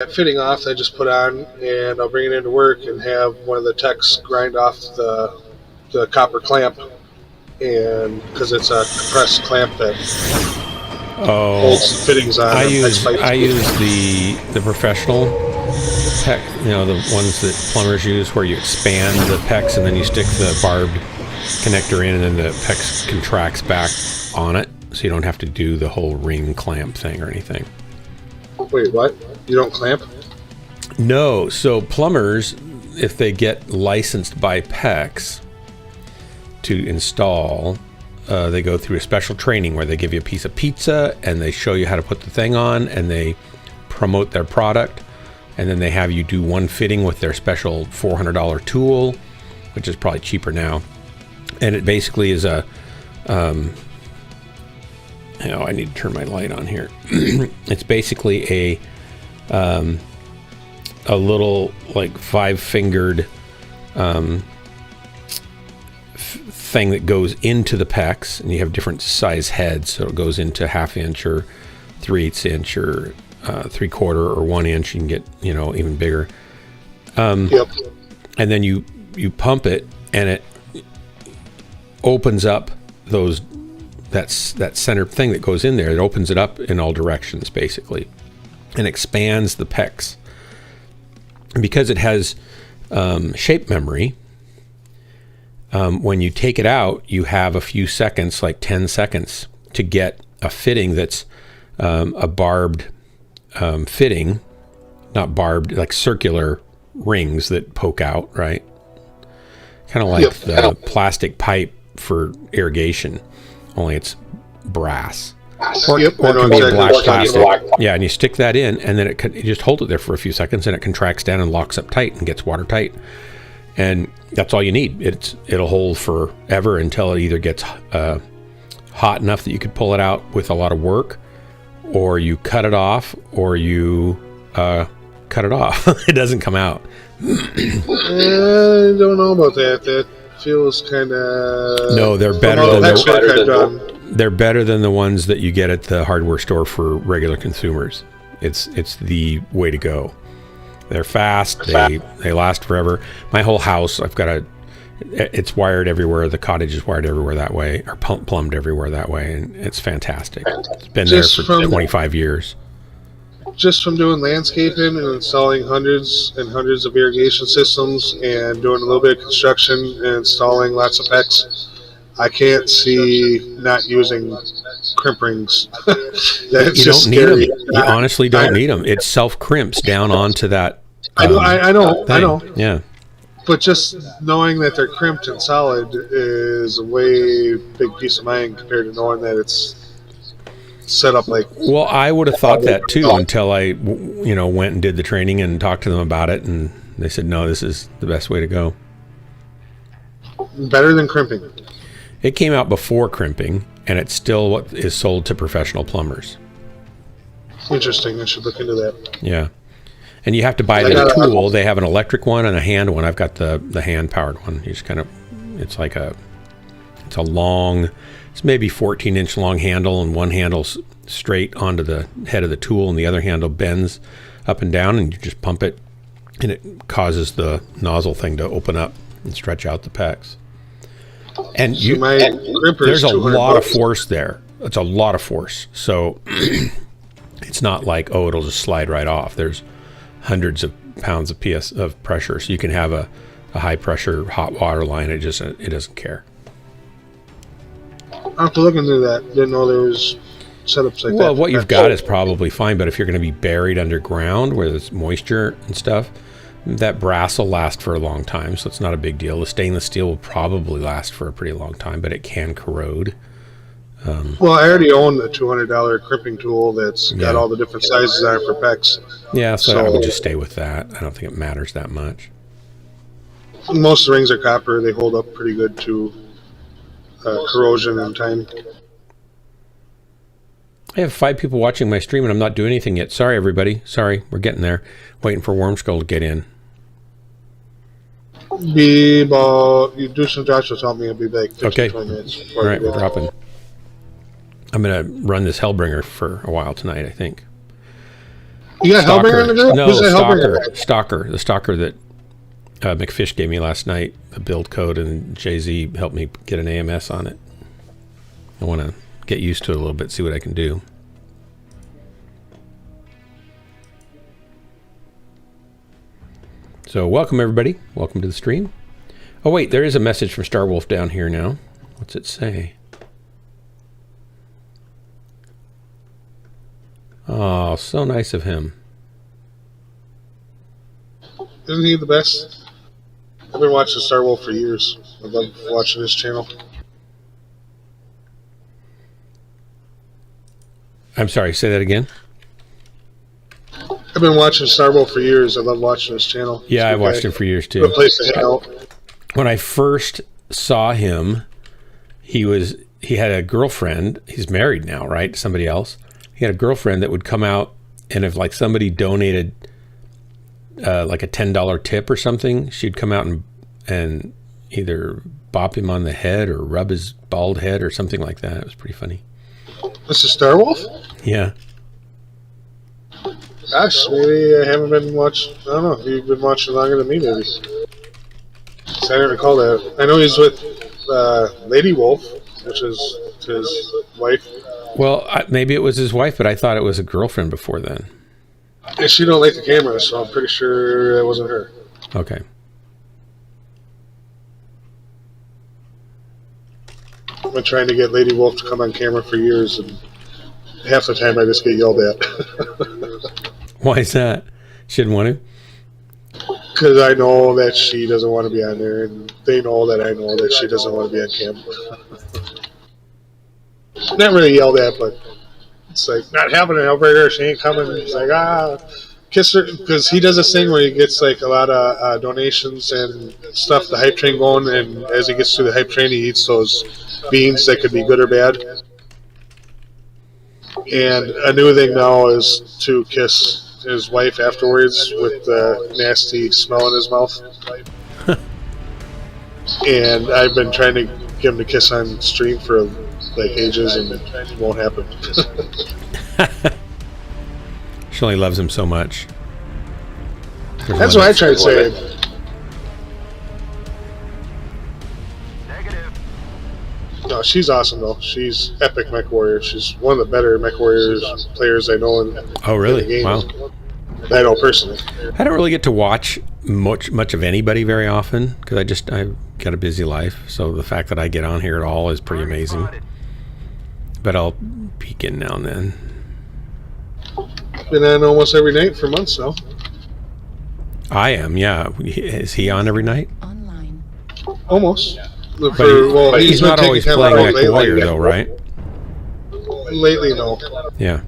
that fitting off, I just put on, and I'll bring it into work and have one of the techs grind off the copper clamp, and because it's a compressed clamp that holds the fittings on. I use the professional PEX, the ones that plumbers use, where you expand the PEX and then you stick the barbed connector in, and then the PEX contracts back on it, so you don't have to do the whole ring clamp thing or anything. Wait, what? You don't clamp? No. So plumbers, if they get licensed by PEX to install, they go through a special training where they give you a piece of pizza and they show you how to put the thing on, and they promote their product, and then they have you do one fitting with their special $400 tool, which is probably cheaper now. And it basically is a I need to turn my light on here. It's basically a little like 5-fingered thing that goes into the PEX, and you have different size heads, so it goes into 1/2 inch or 3/8 inch or 3/4 or 1 inch. You can get even bigger. Yep. And then you pump it, and it opens up that center thing that goes in there. It opens it up in all directions basically, and expands the PEX. And because it has shape memory, when you take it out, you have a few seconds, like 10 seconds, to get a fitting that's a barbed fitting, not barbed, like circular rings that poke out, right? Kind of like the plastic pipe for irrigation, only it's brass. Or it can be black plastic. Yeah, and you stick that in, and then you just hold it there for a few seconds, and it contracts down and locks up tight and gets watertight. And that's all you need. It'll hold forever until it either gets hot enough that you could pull it out with a lot of work, or you cut it off, or you cut it off. It doesn't come out. I don't know about that. That feels kind of... No, they're better than the ones that you get at the hardware store for regular consumers. It's the way to go. They're fast. They last forever. My whole house, it's wired everywhere. The cottage is wired everywhere that way, or plumbed everywhere that way, and it's fantastic. It's been there for 25 years. Just from doing landscaping and installing hundreds and hundreds of irrigation systems and doing a little bit of construction and installing lots of PEX, I can't see not using crimp rings. You don't need them. You honestly don't need them. It self-crimps down onto that. I know. Yeah. But just knowing that they're crimped and solid is a way big peace of mind compared to knowing that it's set up like... Well, I would have thought that too until I, went and did the training and talked to them about it, and they said, no, this is the best way to go. Better than crimping. It came out before crimping, and it's still what is sold to professional plumbers. Interesting. I should look into that. Yeah. And you have to buy their tool. They have an electric one and a hand one. I've got the hand-powered one. You just it's a long... It's maybe 14-inch long handle, and one handle's straight onto the head of the tool, and the other handle bends up and down, and you just pump it, and it causes the nozzle thing to open up and stretch out the PEX. And there's a lot of force there. It's a lot of force. So it's not like, it'll just slide right off. There's hundreds of pounds of PS of pressure, so you can have a high-pressure hot water line. It doesn't care. I'll have to look into that. Didn't know there was setups like that. Well, what you've got is probably fine, but if you're going to be buried underground where there's moisture and stuff, that brass will last for a long time, so it's not a big deal. The stainless steel will probably last for a pretty long time, but it can corrode. Well, I already own a $200 crimping tool that's got all the different sizes on it for PEX. Yeah, so I would just stay with that. I don't think it matters that much. Most of the rings are copper. They hold up pretty good to corrosion and time. I have 5 people watching my stream, and I'm not doing anything yet. Sorry, everybody. Sorry, we're getting there. Waiting for Wormskull to get in. You do some drops, will tell me. I'll be back 15, 20 minutes. All right, we're dropping. I'm going to run this Hellbringer for a while tonight, I think. You got Hellbringer in the group? No, Who's that Stalker. The Stalker that McFish gave me last night, the build code, and Jay-Z helped me get an AMS on it. I want to get used to it a little bit, see what I can do. So welcome, everybody. Welcome to the stream. Oh, wait, there is a message from Starwolf down here now. What's it say? Oh, so nice of him. Isn't he the best? I've been watching Starwolf for years. I love watching his channel. I'm sorry, say that again. I've been watching Starwolf for years. I love watching his channel. Yeah, I've watched him for years too. Good place to hang out. When I first saw him, he had a girlfriend. He's married now, right? Somebody else. He had a girlfriend that would come out, and if like somebody donated like a $10 tip or something, she'd come out and either bop him on the head or rub his bald head or something like that. It was pretty funny. This is Starwolf? Yeah. Gosh, maybe I haven't been watching. I don't know. You've been watching longer than me, maybe. I don't recall that. I know he's with Lady Wolf, which is his wife. Well, maybe it was his wife, but I thought it was a girlfriend before then. And she don't like the camera, so I'm pretty sure that wasn't her. Okay. I've been trying to get Lady Wolf to come on camera for years, and half the time I just get yelled at. Why is that? She didn't want to? Because I know that she doesn't want to be on there, and they know that I know that she doesn't want to be on camera. Not really yelled at, but it's like, not happening, Hellbringer, she ain't coming. He's like, kiss her, because he does this thing where he gets like a lot of donations and stuff, the hype train going, and as he gets through the hype train, he eats those beans that could be good or bad. And a new thing now is to kiss his wife afterwards with the nasty smell in his mouth. And I've been trying to get him to kiss on stream for like ages, and it won't happen. She only loves him so much. That's what I tried saying. No, she's awesome though. She's epic Mechwarrior. She's one of the better Mechwarrior players I know in Oh, really? the game. Wow. I know personally. I don't really get to watch much of anybody very often because I've got a busy life. So the fact that I get on here at all is pretty amazing. But I'll peek in now and then. Been on almost every night for months now. I am, yeah. Is he on every night? Online. Almost. But he's not always playing Mechwarrior though, right? Lately, no. Yeah.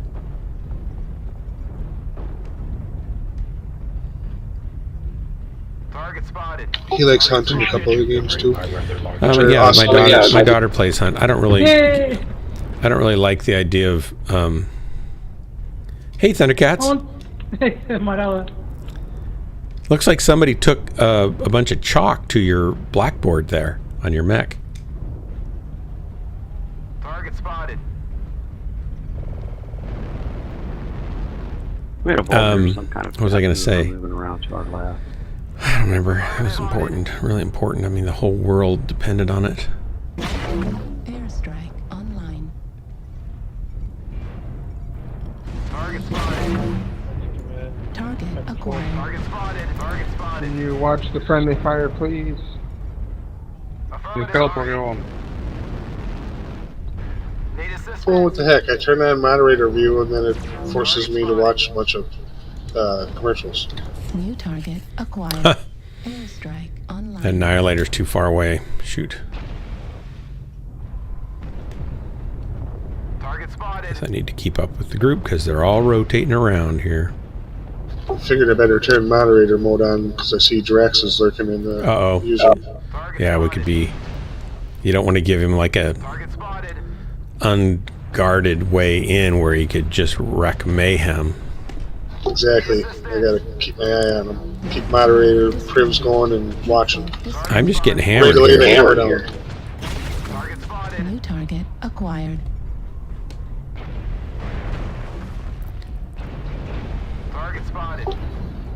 Target spotted. He likes hunting a couple of games too. Yeah, awesome. my daughter plays hunt. I don't really like the idea of hey, Thundercats. Hey, Marauder. Looks like somebody took a bunch of chalk to your blackboard there on your mech. Target spotted. We had a vulture or some kind of what was I going to say? moving around to our left. I don't remember. It was important, really important. I mean, the whole world depended on it. Airstrike online. Target spotted. Target acquired. Target spotted. Target spotted. Can you watch the friendly fire, please? You teleport on. Need assistance. Well, what the heck? I turn on moderator view, and then it forces me to watch a bunch of commercials. New target acquired. Airstrike online. The Annihilator's too far away. Shoot. Target spotted. I need to keep up with the group because they're all rotating around here. I figured I better turn moderator mode on because I see Drax is lurking in the Uh-oh. user. Target Yeah, we could be... You don't want to give him like a Target spotted. unguarded way in where he could just wreck mayhem. Exactly. I gotta keep my eye on him. Keep moderator privs going and watching. I'm just getting Ready hammered to lay the here. hammer down. Target spotted. New target acquired.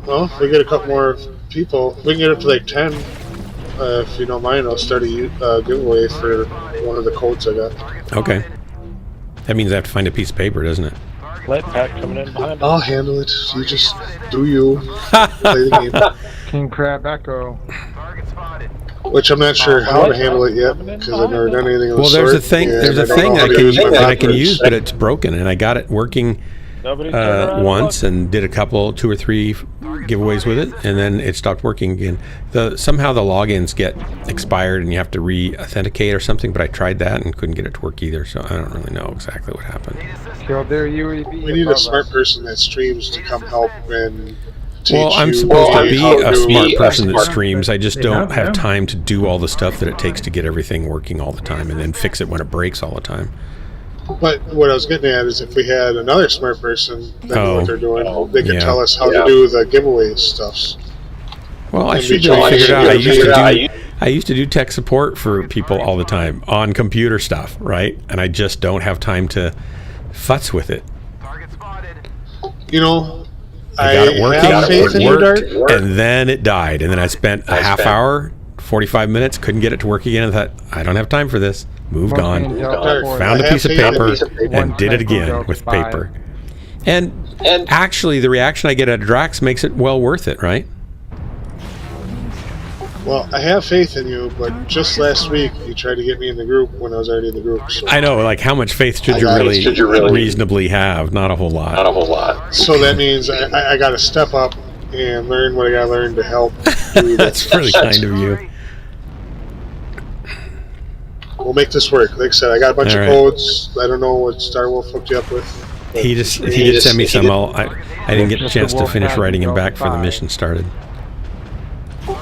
Well, if we get a couple more people, we can get up to like 10. If you don't mind, I'll start a giveaway for one of the codes I got. Okay. That means I have to find a piece of paper, doesn't it? Light pack coming in behind us. I'll handle it. You just do you. Play the game. King Crab Echo. Target spotted. Which I'm not sure how to handle it yet, because I've never done anything of the Well, sort. there's a thing. There's a and I don't thing know how that to use my I can backwards. use, but it's broken, and I got it working Nobody turned around once and and did a couple, 2 or 3 giveaways with it, and then it stopped working again. Somehow the logins get expired, and you have to re-authenticate or something. But I tried that and couldn't get it to work either, so I don't really know exactly what happened. Killed their UAV. We need a above smart us. person that streams to come help and teach Well, I'm you supposed to be how a do smart it. person that streams. I just don't have yeah. time to do all the stuff that it takes to get everything working all the time, and then fix it when it breaks all the time. But what I was getting at is if we had another smart person that knew what they're doing, they could yeah. tell us how to do the giveaway stuff. Well, I And should we have try figured to out. figure I used to do tech support for people all the time on computer stuff, right? And I just don't have time to futz with it. Target spotted. You know, I got it working, have faith in it you, worked, Dart. and then it died. And then I spent a half hour, 45 minutes, couldn't get it to work again. I thought, I don't have time for this. Moved One on. King Delta Force. Found I a have piece of faith in paper you. and One did it Tango again Delta with 5. paper. And actually, the reaction I get out of Drax makes it well worth it, right? Well, I have faith in you, but just last week you tried to get me in the group when I was already in the group. So, I know, like, how much faith should you really reasonably have? Not a whole lot. so that means I got to step up and learn what I got to learn to help do That's that. really kind of you. We'll make this work. Like I said, I got a bunch All of right. codes. I don't know what Star Wolf hooked you up with. but He did send me some. I didn't get a chance to finish writing him back before the mission started.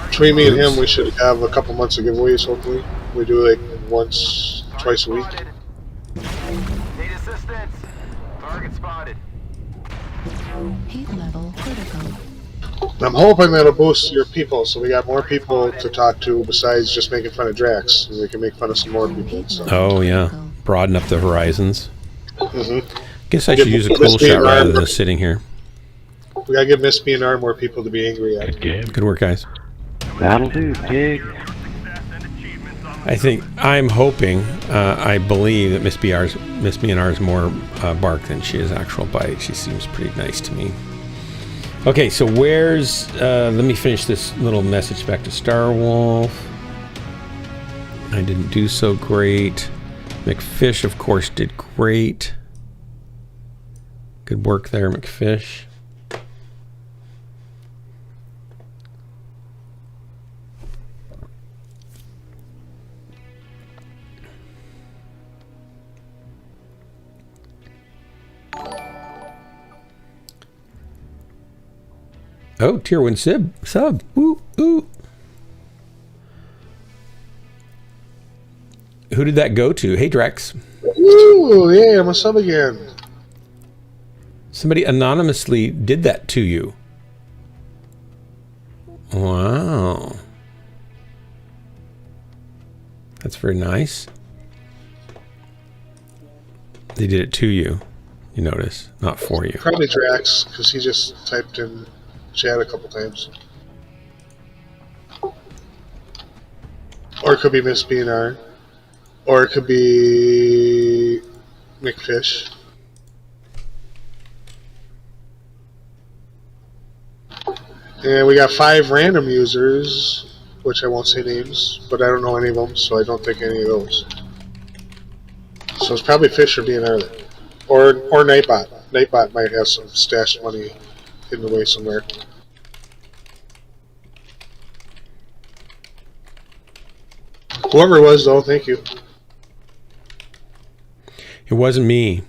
Between me and him, we should have a couple months of giveaways, hopefully. We do like once, twice a week. Need assistance. Target spotted. Heat level critical. I'm hoping that'll boost your people, so we got more people to talk to besides just making fun of Drax. And we can make fun of some more people. So. Oh, yeah. Broaden up the horizons. Mm-hmm. Guess I should use a cool shot rather than sitting here. We gotta give Miss B&R more people to be angry at. Good work, guys. That'll do, pig. I'm hoping, I believe that Miss B&R is more bark than she is actual bite. She seems pretty nice to me. Okay, so let me finish this little message back to Star Wolf. I didn't do so great. McFish, of course, did great. Good work there, McFish. Oh, tier 1 sub. Ooh, ooh. Who did that go to? Hey, Drex. Ooh, yeah, I'm a sub again. Somebody anonymously did that to you. Wow. That's very nice. They did it to you, you notice, not for you. Probably Drax, because he just typed in chat a couple times. Or it could be Miss B&R. Or it could be McFish. And we got 5 random users, which I won't say names, but I don't know any of them, so I don't think any of those. So it's probably Fish or B&R then. Or Nightbot. Nightbot might have some stashed money hidden away somewhere. Whoever it was, though, thank you. It wasn't me.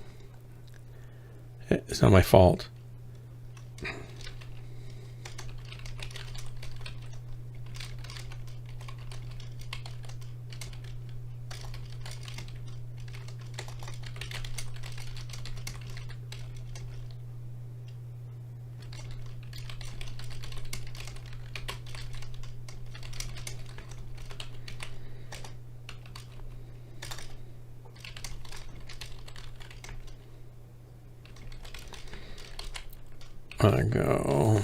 It's not my fault. I go.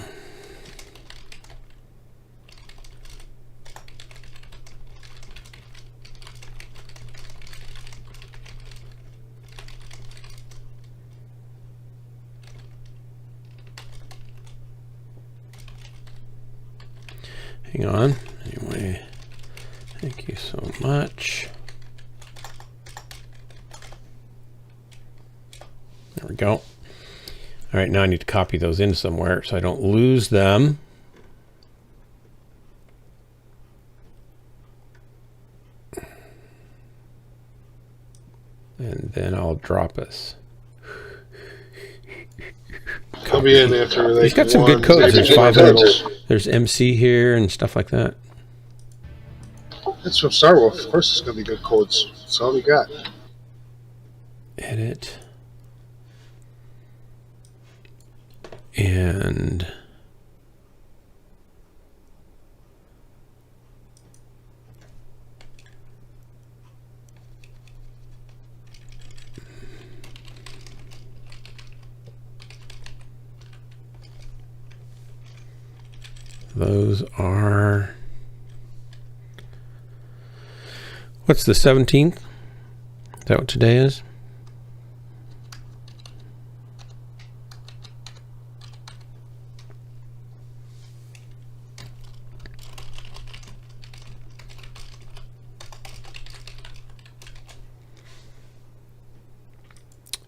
Hang on. Anyway, thank you so much. There we go. All right, now I need to copy those in somewhere so I don't lose them. And then I'll drop us. I'll be in after. He's got some good codes. There's 500. There's MC here and stuff like that. That's from Star Wars. Of course, it's gonna be good codes. That's all we got. Edit. And those are, what's the 17th? Is that what today is?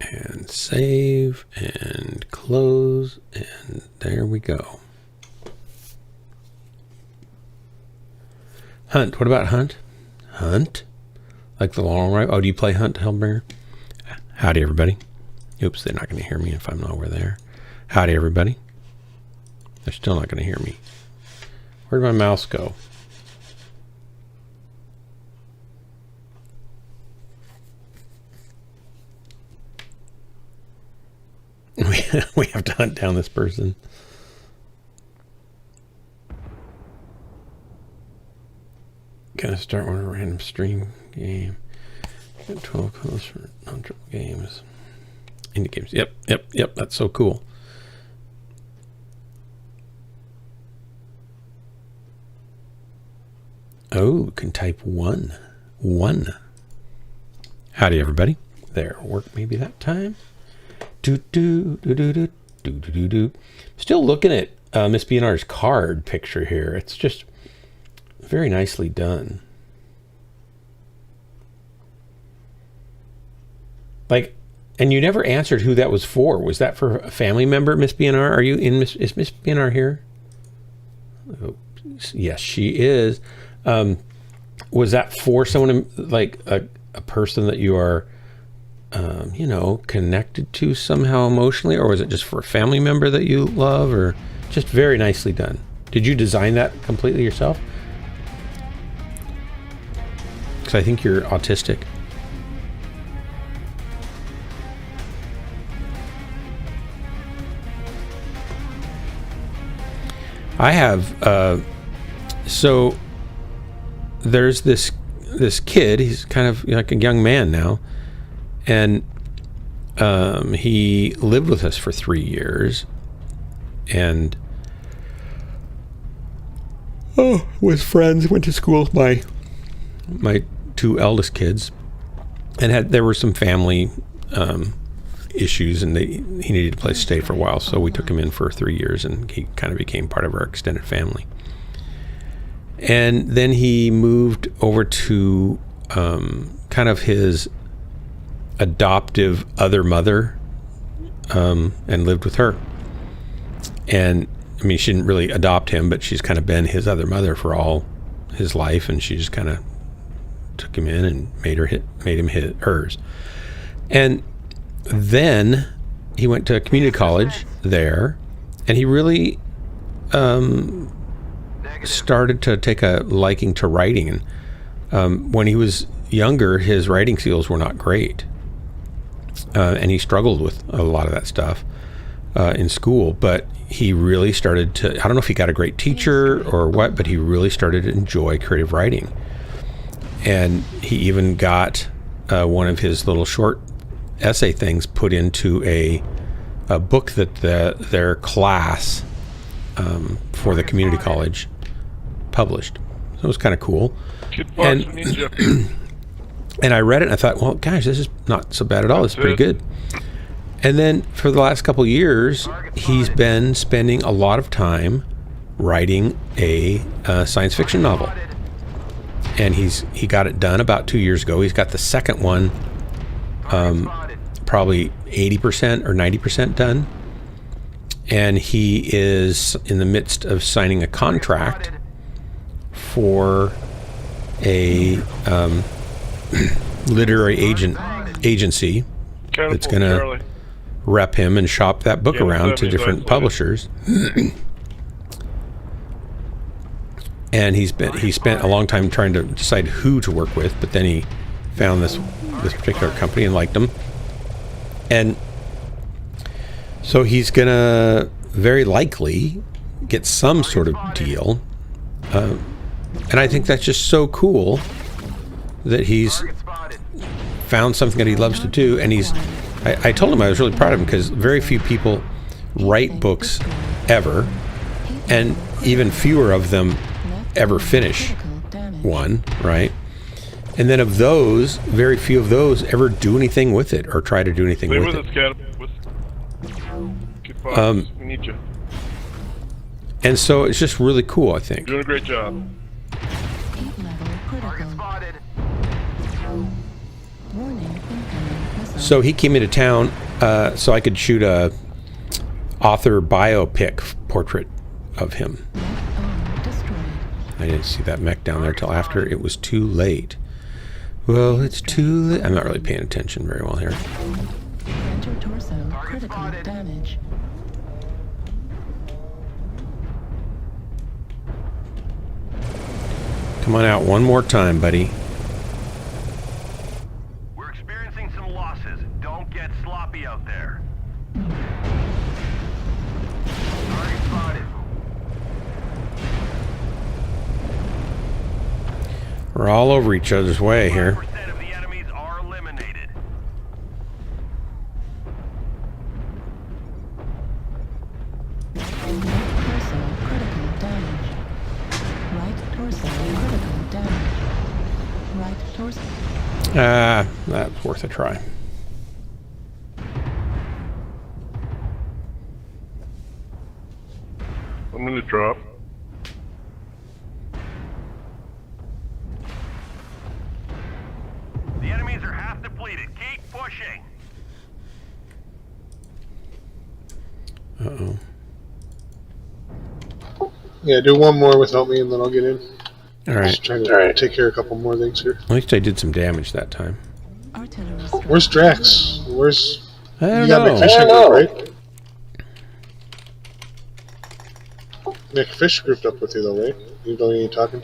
And save and close, and there we go. Hunt. What about Hunt? Hunt? Like the long rifle? Oh, do you play Hunt, Hellbringer? Howdy, everybody. Oops, they're not going to hear me if I'm over there. Howdy, everybody. They're still not going to hear me. Where'd my mouse go? We have to hunt down this person. Gonna start one a random stream game. Get 12 codes for non-triple games. Indie games. Yep. That's so cool. Oh, can type 1. Howdy, everybody. There, work maybe that time. Still looking at Miss BNR's card picture here. It's just very nicely done. Like, and you never answered who that was for. Was that for a family member, Miss BNR? Are you in? Is Miss BNR here? Oh, yes, she is. Was that for someone like a person that you are, connected to somehow emotionally, or was it just for a family member that you love, or just very nicely done? Did you design that completely yourself? Because I think you're autistic. I have, so there's this kid, he's kind of like a young man now, and he lived with us for 3 years, and was friends, went to school with my 2 eldest kids, and there were some family issues, and he needed a place to stay for a while, so we took him in for 3 years, and he kind of became part of our extended family. And then he moved over to kind of his adoptive other mother, and lived with her. And I mean, she didn't really adopt him, but she's kind of been his other mother for all his life, and she just kind of took him in and made him hers. And then he went to community college there, and he really started to take a liking to writing. And when he was younger, his writing skills were not great, and he struggled with a lot of that stuff in school. But he really started to, I don't know if he got a great teacher or what, but he really started to enjoy creative writing. And he even got one of his little short essay things put into a book that their class for the community college published. So it was kind of cool. And I read it and I thought, well, gosh, this is not so bad at all. This is pretty good. And then for the last couple of years, he's been spending a lot of time writing a science fiction novel. And he got it done about 2 years ago. He's got the second one probably 80% or 90% done. And he is in the midst of signing a contract for a literary agency that's going to rep him and shop that book around to different publishers. And he spent a long time trying to decide who to work with, but then he found this particular company and liked them. And so he's gonna very likely get some sort of deal. And I think that's just so cool that he's found something that he loves to do. And I told him I was really proud of him, because very few people write books ever, and even fewer of them ever finish one, right? And then of those, very few of those ever do anything with it or try to do anything with it. We need you. And so it's just really cool, I think. Doing a great job. Heat level critical. Warning, incoming missile. So he came into town so I could shoot a author biopic portrait of him. Mech destroyed. I didn't see that mech down there till after it was too late. Well, it's too late. I'm not really paying attention very well here. Enter torso critical damage. Come on out one more time, buddy. We're experiencing some losses. Don't get sloppy out there. Target spotted. We're all over each other's way here. 5% of the enemies are eliminated. Torso critical damage. Right torso critical damage. Right torso. That's worth a try. I'm gonna drop. The enemies are half depleted. Keep pushing. Uh-oh. Yeah, do one more without me, and then I'll get in. All right. Just trying to take care of a couple more things here. At least I did some damage that time. Artillery strike. Where's Drax? Where's... I don't You got know. McFish group, right? McFish grouped up with you, though, right? You don't need talking?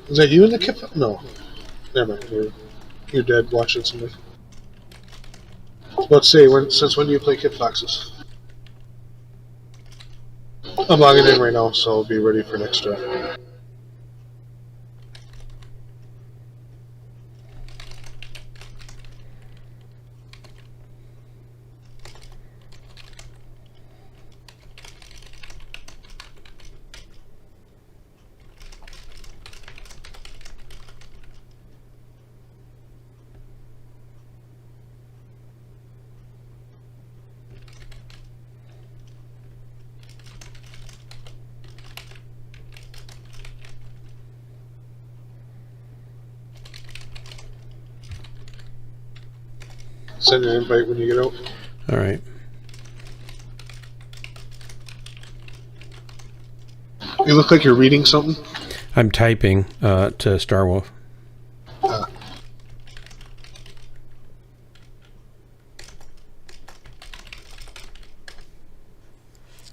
Is that you in the kip? No. Never mind. You're dead watching somebody. I was about to say, since when do you play Kit Foxes? I'm logging in right now, so I'll be ready for next draft. Send an invite when you get out. All right. You look like you're reading something. I'm typing to Starwolf.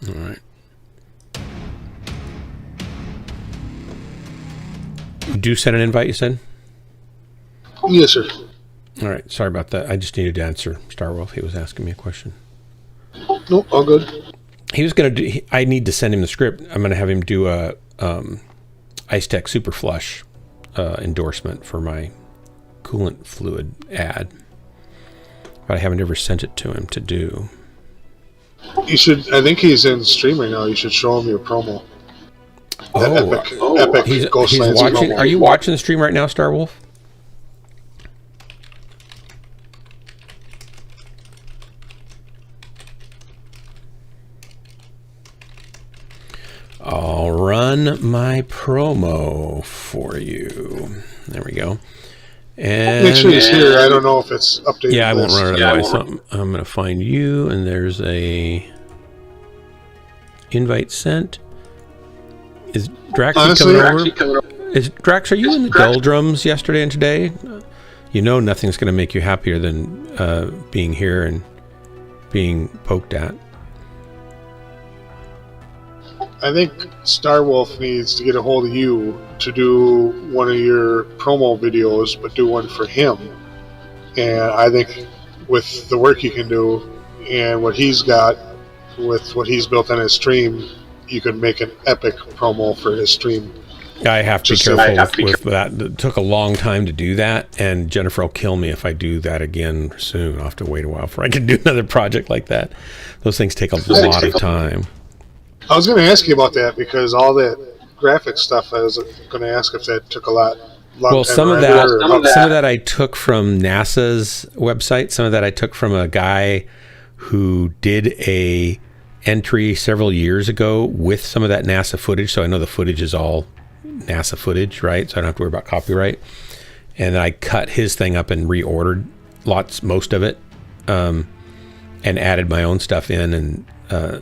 All right. Do send an invite, you said? Yes, sir. All right. Sorry about that. I just needed to answer Starwolf. He was asking me a question. Nope, all good. He was going to do... I need to send him the script. I'm going to have him do a Ice Tech Super Flush endorsement for my coolant fluid ad. But I haven't ever sent it to him to do. You should. I think he's in stream right now. You should show him your promo. Epic He's Ghostlands watching. promo. Are you watching the stream right now, Starwolf? I'll run my promo for you. There we go. And Make sure he's here. I don't know if it's updated. yeah, I won't run it otherwise. So I'm going to find you, and there's a invite sent. Is Draxy coming over? Is Drax? Are you in the doldrums yesterday and today? You know, nothing's going to make you happier than being here and being poked at. I think Starwolf needs to get a hold of you to do one of your promo videos, but do one for him. And I think with the work you can do and what he's got, with what he's built on his stream, you could make an epic promo for his stream. I have to be careful with that. It took a long time to do that, and Jennifer will kill me if I do that again soon. I'll have to wait a while before I can do another project like that. Those things take a lot of time. I was going to ask you about that because all that graphic stuff, I was going to ask if that took a long time. Some of that I took from NASA's website. Some of that I took from a guy who did a entry several years ago with some of that NASA footage. So I know the footage is all NASA footage, right? So I don't have to worry about copyright. And I cut his thing up and reordered most of it, and added my own stuff in. And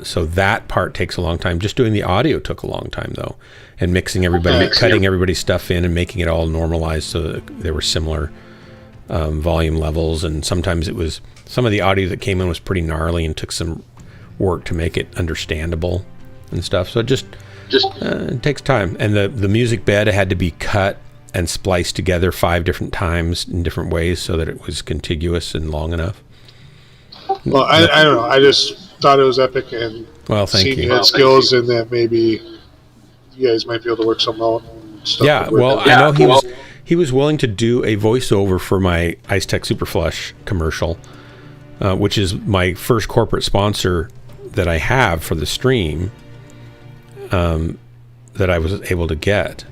so that part takes a long time. Just doing the audio took a long time, though, and cutting everybody's stuff in and making it all normalized so that there were similar volume levels. And sometimes some of the audio that came in was pretty gnarly and took some work to make it understandable and stuff. So it takes time. And the music bed had to be cut and spliced together 5 different times in different ways so that it was contiguous and long enough. Well, I don't know. I just thought it was epic, and thank you. Had skills, and that maybe you guys might be able to work something out. Yeah, well, I know he was willing to do a voiceover for my Ice Tech Super Flush commercial, which is my first corporate sponsor that I have for the stream, that I was able to get.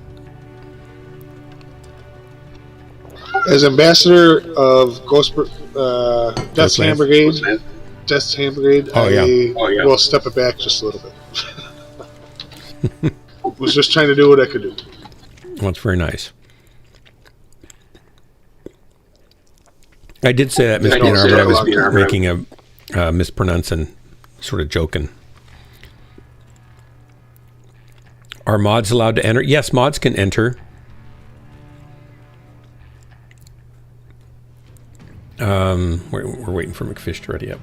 As ambassador of Death's Hand Brigade, I will step it back just a little bit. Was just trying to do what I could do. Well, it's very nice. I did say that, Miss Beanar, but I was making a mispronouncing, sort of joking. Are mods allowed to enter? Yes, mods can enter. We're waiting for McFish to ready up.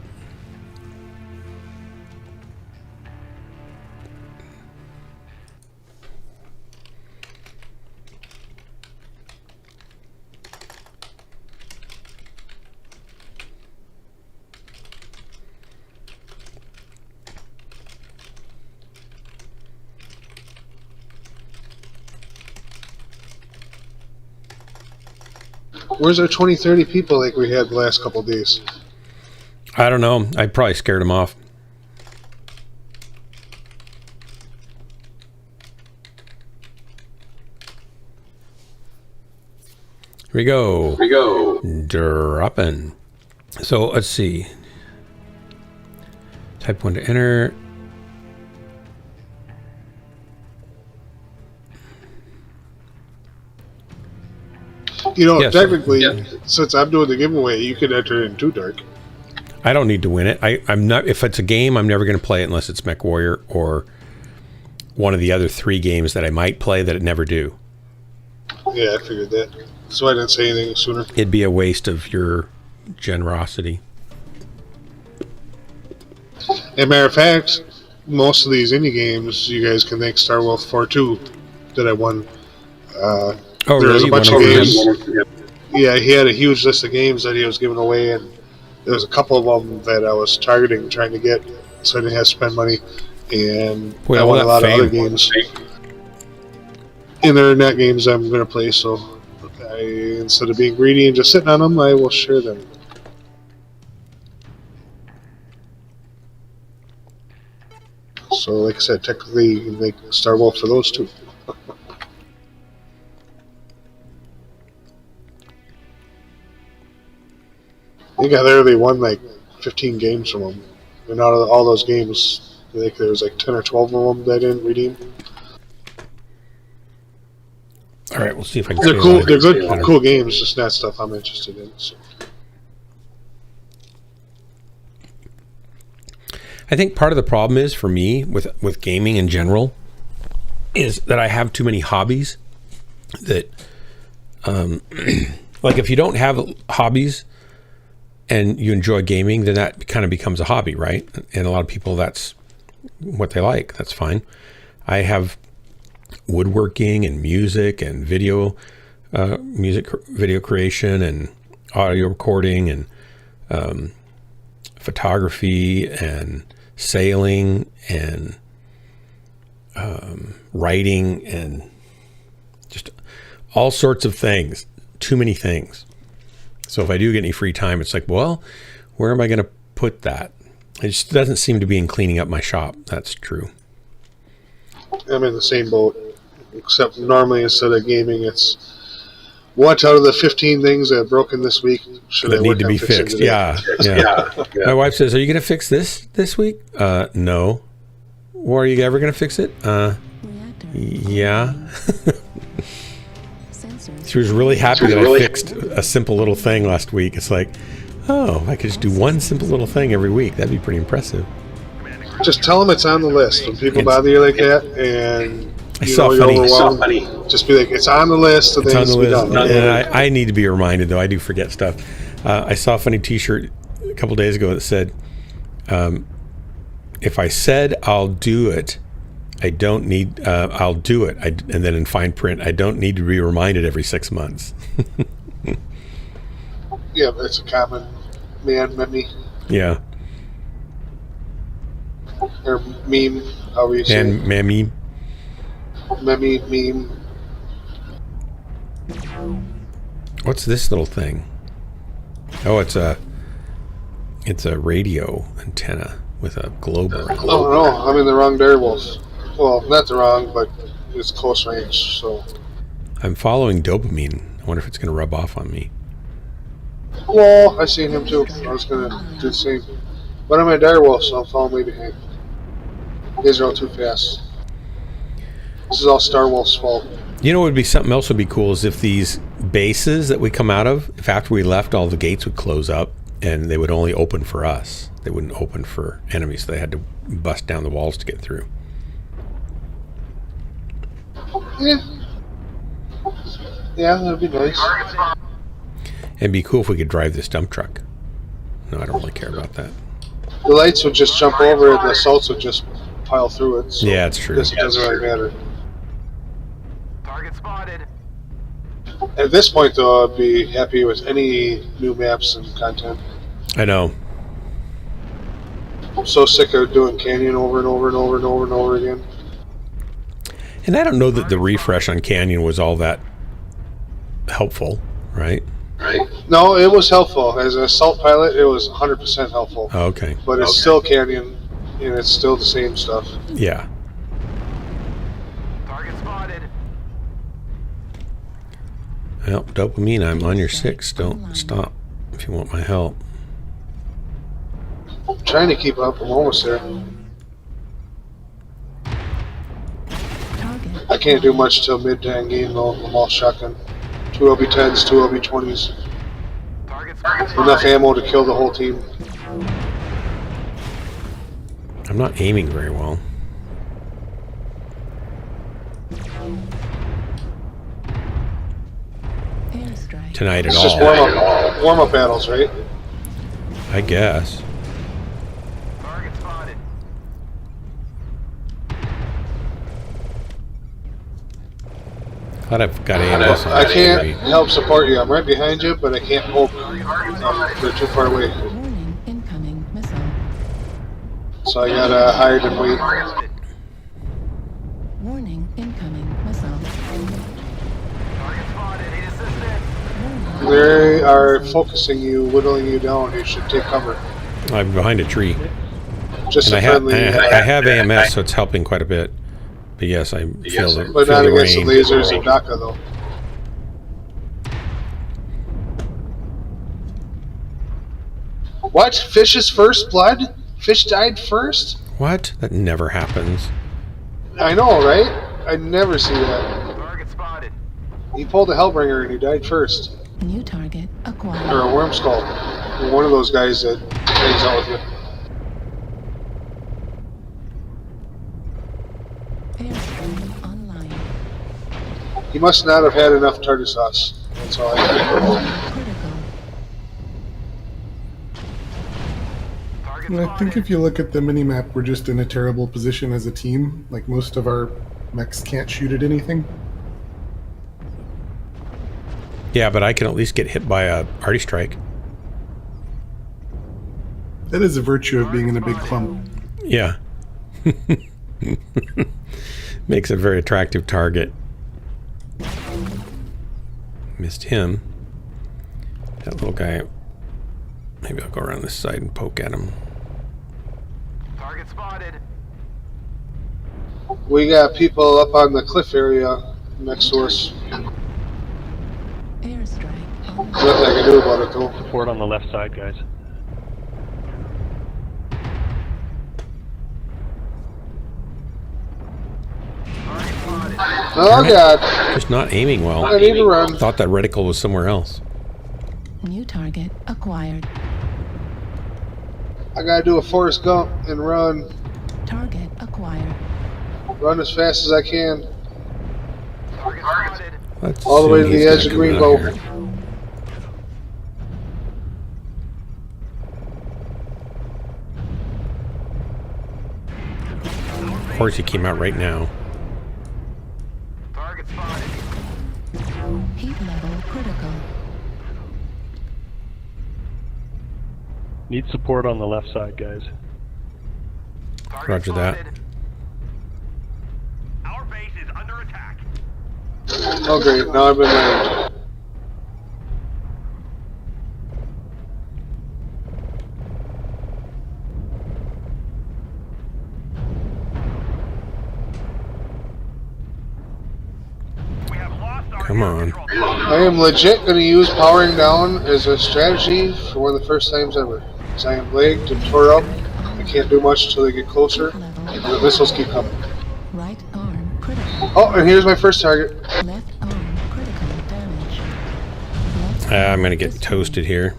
Where's our 20, 30 people like we had the last couple of days? I don't know. I probably scared them off. Here we go. Dropping. So let's see. Type 1 to enter. You know, yes, technically, since I'm doing the giveaway, you could enter in too, Dark. I don't need to win it. I'm not. If it's a game, I'm never going to play it unless it's Mechwarrior or one of the other 3 games that I might play that it never do. Yeah, I figured that. So I didn't say anything sooner. It'd be a waste of your generosity. As a matter of fact, most of these indie games, you guys can thank Star Wolf for too, that I won. Oh, There was really? a bunch of One over games. him? Yeah, he had a huge list of games that he was giving away, and there was a couple of them that I was targeting, trying to get, so I didn't have to spend money. And Boy, I all won a that lot of other fame. games. And they're not games I'm going to play, so instead of being greedy and just sitting on them, I will share them. So, like I said, technically, you can make Star Wolf for those too. I think I literally won like 15 games from them. And out of all those games, I think there was like 10 or 12 of them that I didn't redeem. All right, we'll see if I can. They're cool. They're good, cool games. Just not stuff I'm interested in. So. I think part of the problem is for me with gaming in general is that I have too many hobbies. That, like, if you don't have hobbies and you enjoy gaming, then that kind of becomes a hobby, right? And a lot of people, that's what they like. That's fine. I have woodworking and music and video creation and audio recording and photography and sailing and writing and just all sorts of things. Too many things. So if I do get any free time, it's like, well, where am I going to put that? It just doesn't seem to be in cleaning up my shop. That's true. I'm in the same boat, except normally instead of gaming, it's what out of the 15 things that are broken this week should That I need work to on be fixing fixed. today? Yeah. My wife says, "Are you going to fix this week?" No. Or are you ever going to fix it? Reactor. Yeah. Sensors. She was really happy that I fixed a simple little thing last week. It's like, oh, if I could just do one simple little thing every week, that'd be pretty impressive. Just tell them it's on the list. When people bother you like that, and I saw you're funny. overwhelmed, just be like, it's on the list of It's on things the to be list. done. And I need to be reminded, though. I do forget stuff. I saw a funny T-shirt a couple days ago that said, if I said I'll do it, I don't need, I'll do it. And then in fine print, I don't need to be reminded every 6 months. Yeah, it's a common man meme Yeah. or meme. However you say And it. Mammy. Meme. What's this little thing? Oh, it's a radio antenna with a globe around it. Oh no, I'm in the wrong direwolf. Well, not the wrong, but it's close range. So, I'm following dopamine. I wonder if it's going to rub off on me. well, I seen him too. I was gonna do the same, but I'm a direwolf, so I'm following way behind. You guys are all too fast. This is all Star Wolf's fault. You know what would be something else would be cool is if these bases that we come out of, if after we left all the gates would close up and they would only open for us. They wouldn't open for enemies. They had to bust down the walls to get through. Yeah, that'd be nice. It'd be cool if we could drive this dump truck. No, I don't really care about that. The lights would just jump over it, and the assaults would just pile through it. So Yeah, it's true. This doesn't really matter. Target spotted. At this point, though, I'd be happy with any new maps and content. I know. I'm so sick of doing Canyon over and over and over and over and over again. And I don't know that the refresh on Canyon was all that helpful, right? No, it was helpful. As an assault pilot, it was 100% helpful. Oh, okay. But it's still Canyon, and it's still the same stuff. Yeah. Target spotted. Well, dopamine, I'm on your 6. Don't stop if you want my help. I'm trying to keep up. I'm almost there. Target. I can't do much till mid-time game, though. I'm all shotgun. 2 LB-10s, 2 LB-20s. Target spotted. Enough ammo to kill the whole team. I'm not aiming very well. Airstrike. Tonight at It's just all, warm-up battles, right? I guess. Target spotted. Thought I've got AMS on. I can't help support you. I'm right behind you, but I can't poke. They're too far away. Warning, incoming missile. So I gotta hide and wait. Warning, incoming missile. Target spotted. Need assistance. Warning, They are focusing you, whittling you down. You should take cover. I'm behind a tree. Just And a I have friendly. I have AMS, so it's helping quite a bit. But yes, I feel the, But feel not the against rain. the lasers of DACA, though. What? Fish's first blood? Fish died first? What? That never happens. I know, right? I never see that. Target spotted. He pulled a Hellbringer and he died first. new target acquired. Or a Worm Skull. One of those guys that hangs out with you. Airstream online. He must not have had enough tartar sauce. That's all I think. Critical. Target And I think spotted. if you look at the minimap, we're just in a terrible position as a team. Like, most of our mechs can't shoot at anything. Yeah, but I can at least get hit by a arty strike. That is a virtue of being in a big clump. Yeah. Makes a very attractive target. Missed him. That little guy. Maybe I'll go around this side and poke at him. Target spotted. We got people up on the cliff area next to us. Airstrike online. Nothing I can do about it, though. Support on the left side, guys. Target spotted. Oh, God. Just not aiming well. I need to run. Thought that reticle was somewhere else. New target acquired. I gotta do a Forrest Gump and run. Target acquired. Run as fast as I can. Target spotted. Let's All the see way when to the he's edge gonna of come out Greenbow. here. Of course, he came out right now. Target spotted. Heat level critical. Need support on the left side, guys. Target Roger that. spotted. Our base is under attack. Oh, great. Now I've been landed. We have lost our Come air on. control. I am legit gonna use powering down as a strategy for one of the first times ever. Because I am legged and tore up. I can't do much until they get closer. Heat And level. the missiles keep coming. Right arm critical. Oh, and here's my first target. Left arm critical damage. Left I'm gonna arm get destroyed. toasted here.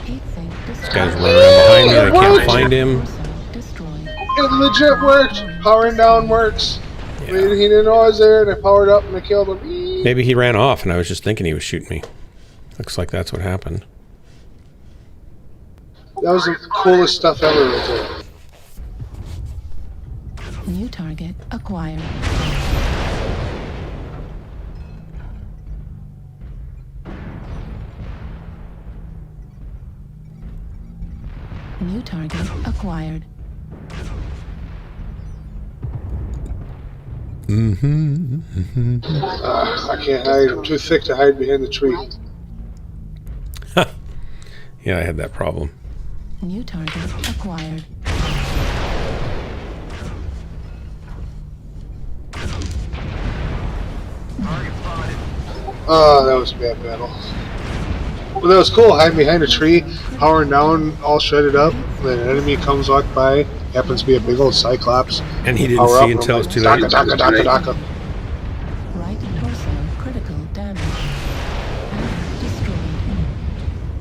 Heat sink This destroyed. guy's running around behind me. I can't What? find him. Torso destroyed. It legit worked. Powering down works. I mean, Yeah. he didn't know I was there, and I powered up and I killed him. Maybe he ran off, and I was just thinking he was shooting me. Looks like that's what happened. That was the coolest stuff ever right there. New target acquired. New target acquired. I can't hide. I'm too thick to hide behind the tree. Yeah, I had that problem. New target acquired. Target spotted. Oh, that was a bad battle. Well, that was cool. Hiding behind a tree, powering down, all shredded up. Then an enemy comes walk by. Happens to be a big old Cyclops. And he didn't Power up, see and until I'm it was too like, late. Daka, daka, daka, daka. Right torso critical damage. Allied destroyed.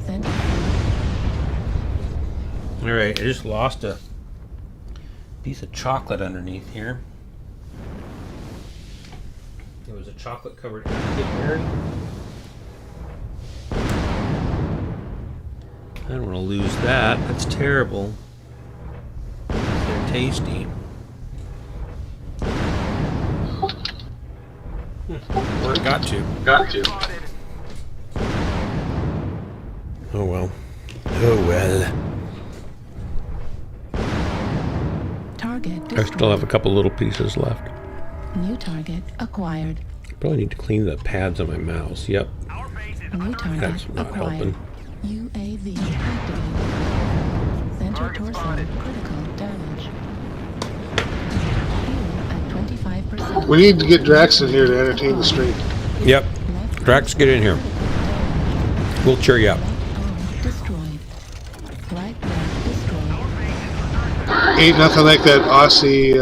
Sent. All right, I just lost a piece of chocolate underneath here. It was a chocolate covered berry. I don't want to lose that. That's terrible. They're tasty. Got to. Oh well. Oh well. Target I destroyed. still have a couple little pieces left. New target acquired. Probably need to clean the pads on my mouse. Yep. New target That's not acquired. helping. UAV activated. Center torso critical damage. Fuel at 25%. We need to get Drax in here to entertain the stream. Yep. Left Drax, get in here. We'll cheer you up. arm destroyed. Right leg destroyed. Ain't nothing like that Aussie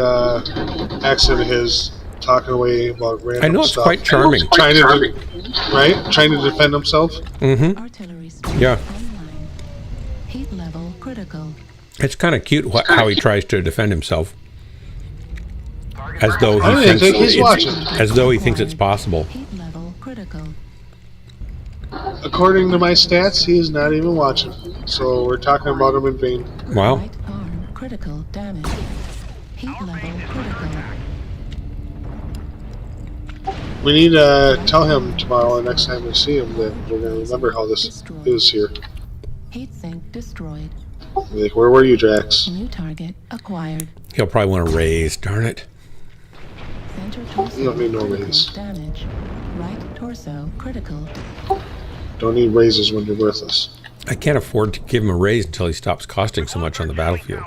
accent of his talking away about random I know it's stuff. quite charming. Trying to defend himself. Mm-hmm. Artillery strike Yeah. online. Heat level critical. It's kind of cute how he tries to defend himself. As though I don't he even thinks think he's watching. as though he thinks it's possible. Heat level critical. According to my stats, he is not even watching. So we're talking about him in vain. Wow. Right arm critical damage. Heat level critical. We need to tell him tomorrow, and next time we see him, that we're going to remember how this is here. Heat sink destroyed. Like, where were you, Drax? New target acquired. He'll probably want to raise. Darn it. Center torso You don't need no critical raise. damage. Right torso critical. Don't need raises when you're worthless. I can't afford to give him a raise until he stops costing so much on the battlefield.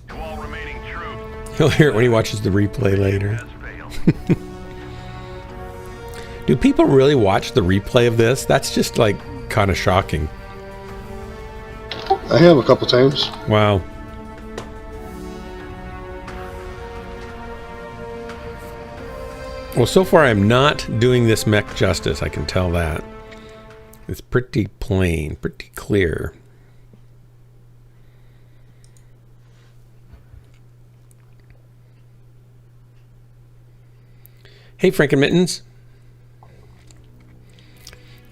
To all remaining troops, He'll hear it when he watches the replay later. has failed. Do people really watch the replay of this? That's just like kind of shocking. I have a couple times. Wow. Well, so far I'm not doing this mech justice, I can tell that. It's pretty plain, pretty clear. Hey, Frankenmittens.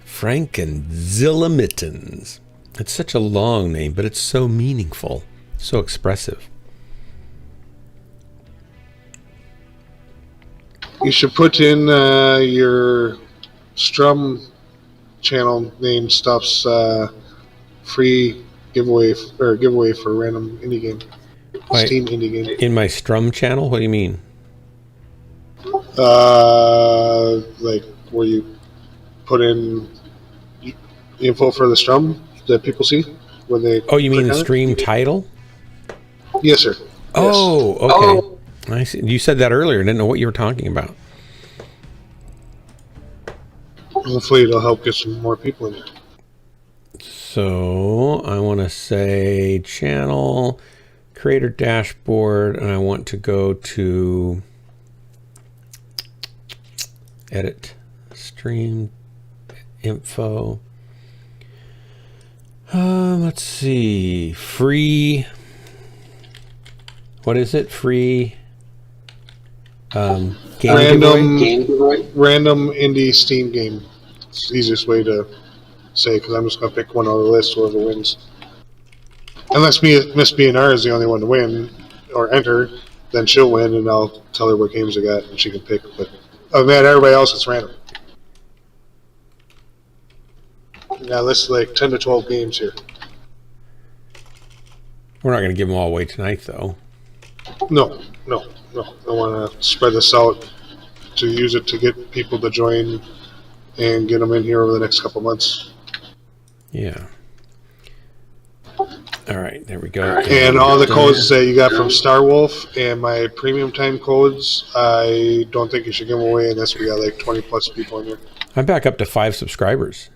Frankenzilla Mittens. It's such a long name, but it's so meaningful, so expressive. You should put in your Strum channel name stuff's free giveaway for random indie game. Wait. Steam indie game. In my Strum channel? What do you mean? Like where you put in info for the Strum that people see when they. Oh, you mean click the on it? stream title? Yes, sir. Oh, okay. I see. You said that earlier. I didn't know what you were talking about. Hopefully, it'll help get some more people in there. So I want to say channel, creator dashboard, and I want to go to edit, stream, info. Let's see, free. What is it? Free. Game giveaway? Random indie Steam game. It's the easiest way to say, because I'm just going to pick one out of the list, whoever wins. Unless Miss B&R is the only one to win or enter, then she'll win, and I'll tell her what games I got, and she can pick. But other than that, everybody else, it's random. Now, let's like 10 to 12 games here. We're not going to give them all away tonight, though. No. I want to spread this out to use it to get people to join and get them in here over the next couple months. Yeah. All right, there we go. And all the codes that you got from Star Wolf and my premium time codes, I don't think you should give them away unless we got like 20 plus people in here. I'm back up to 5 subscribers.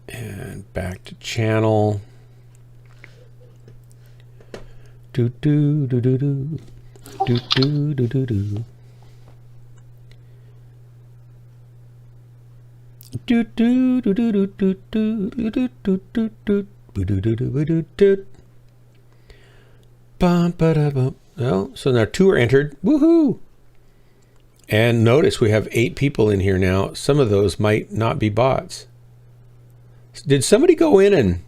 And back to channel. Do do do do do do do do do do. Do do do do do do do do do do do do do do do do. Bum ba da bum. Well, so now 2 are entered. Woohoo! And notice we have 8 people in here now. Some of those might not be bots. Did somebody go in and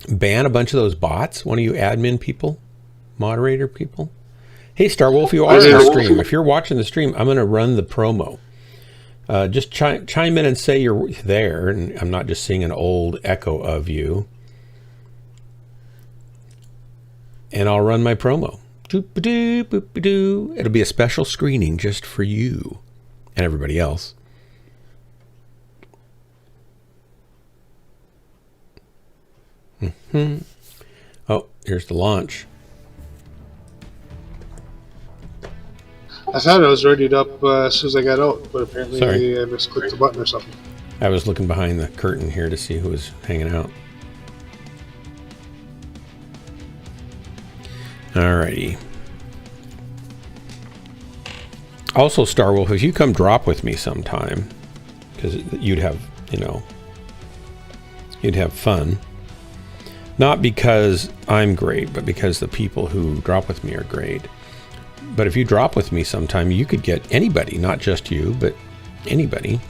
ban a bunch of those bots? One of you admin people? Moderator people? Hey, Starwolf, you are on the stream. If you're watching the stream, I'm going to run the promo. Just chime in and say you're there, and I'm not just seeing an old echo of you. And I'll run my promo. Doop-a-doo, boop-a-doo. It'll be a special screening just for you and everybody else. Oh, here's the launch. I thought I was readied up as soon as I got out, but apparently Sorry. I misclicked the button or something. I was looking behind the curtain here to see who was hanging out. Alrighty. Also, Starwolf, if you come drop with me sometime, because you'd have, you'd have fun. Not because I'm great, but because the people who drop with me are great. But if you drop with me sometime, you could get anybody, not just you, but anybody,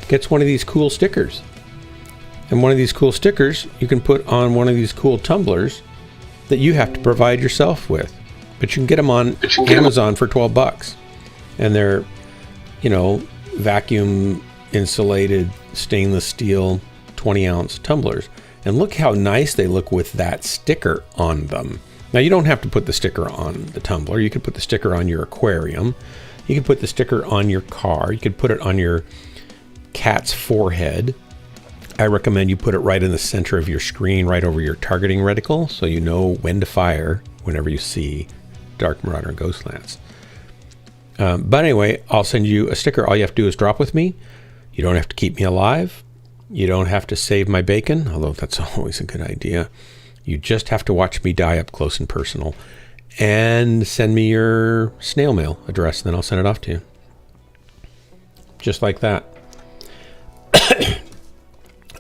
gets one of these cool stickers. And one of these cool stickers you can put on one of these cool tumblers that you have to provide yourself with. But you can get them on Amazon for $12. And they're, vacuum insulated stainless steel 20-ounce tumblers. And look how nice they look with that sticker on them. Now, you don't have to put the sticker on the tumbler. You could put the sticker on your aquarium. You could put the sticker on your car. You could put it on your cat's forehead. I recommend you put it right in the center of your screen, right over your targeting reticle, so you know when to fire whenever you see Dark Marauder and Ghostlands. But anyway, I'll send you a sticker. All you have to do is drop with me. You don't have to keep me alive. You don't have to save my bacon, although that's always a good idea. You just have to watch me die up close and personal. And send me your snail mail address, and then I'll send it off to you. Just like that.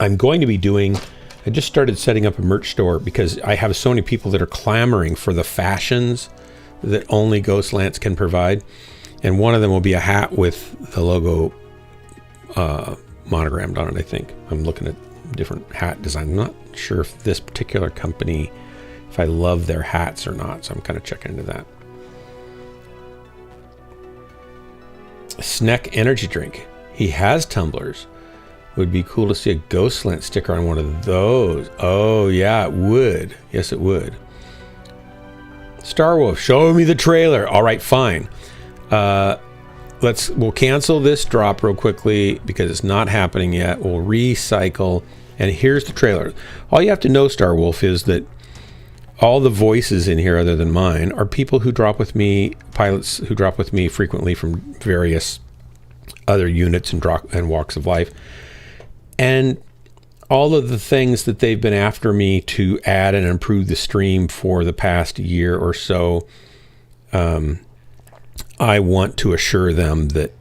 I'm going to be doing... I just started setting up a merch store because I have so many people that are clamoring for the fashions that only Ghostlands can provide. And one of them will be a hat with the logo monogrammed on it, I think. I'm looking at different hat design. I'm not sure if this particular company, if I love their hats or not, so I'm kind of checking into that. Sneck energy drink. He has tumblers. Would be cool to see a Ghostland sticker on one of those. Oh yeah, it would. Yes, it would. Starwolf, show me the trailer. All right, fine. We'll cancel this drop real quickly because it's not happening yet. We'll recycle, and here's the trailer. All you have to know, Starwolf, is that all the voices in here, other than mine, are people who drop with me, pilots who drop with me frequently from various other units and walks of life. And all of the things that they've been after me to add and improve the stream for the past year or so, I want to assure them that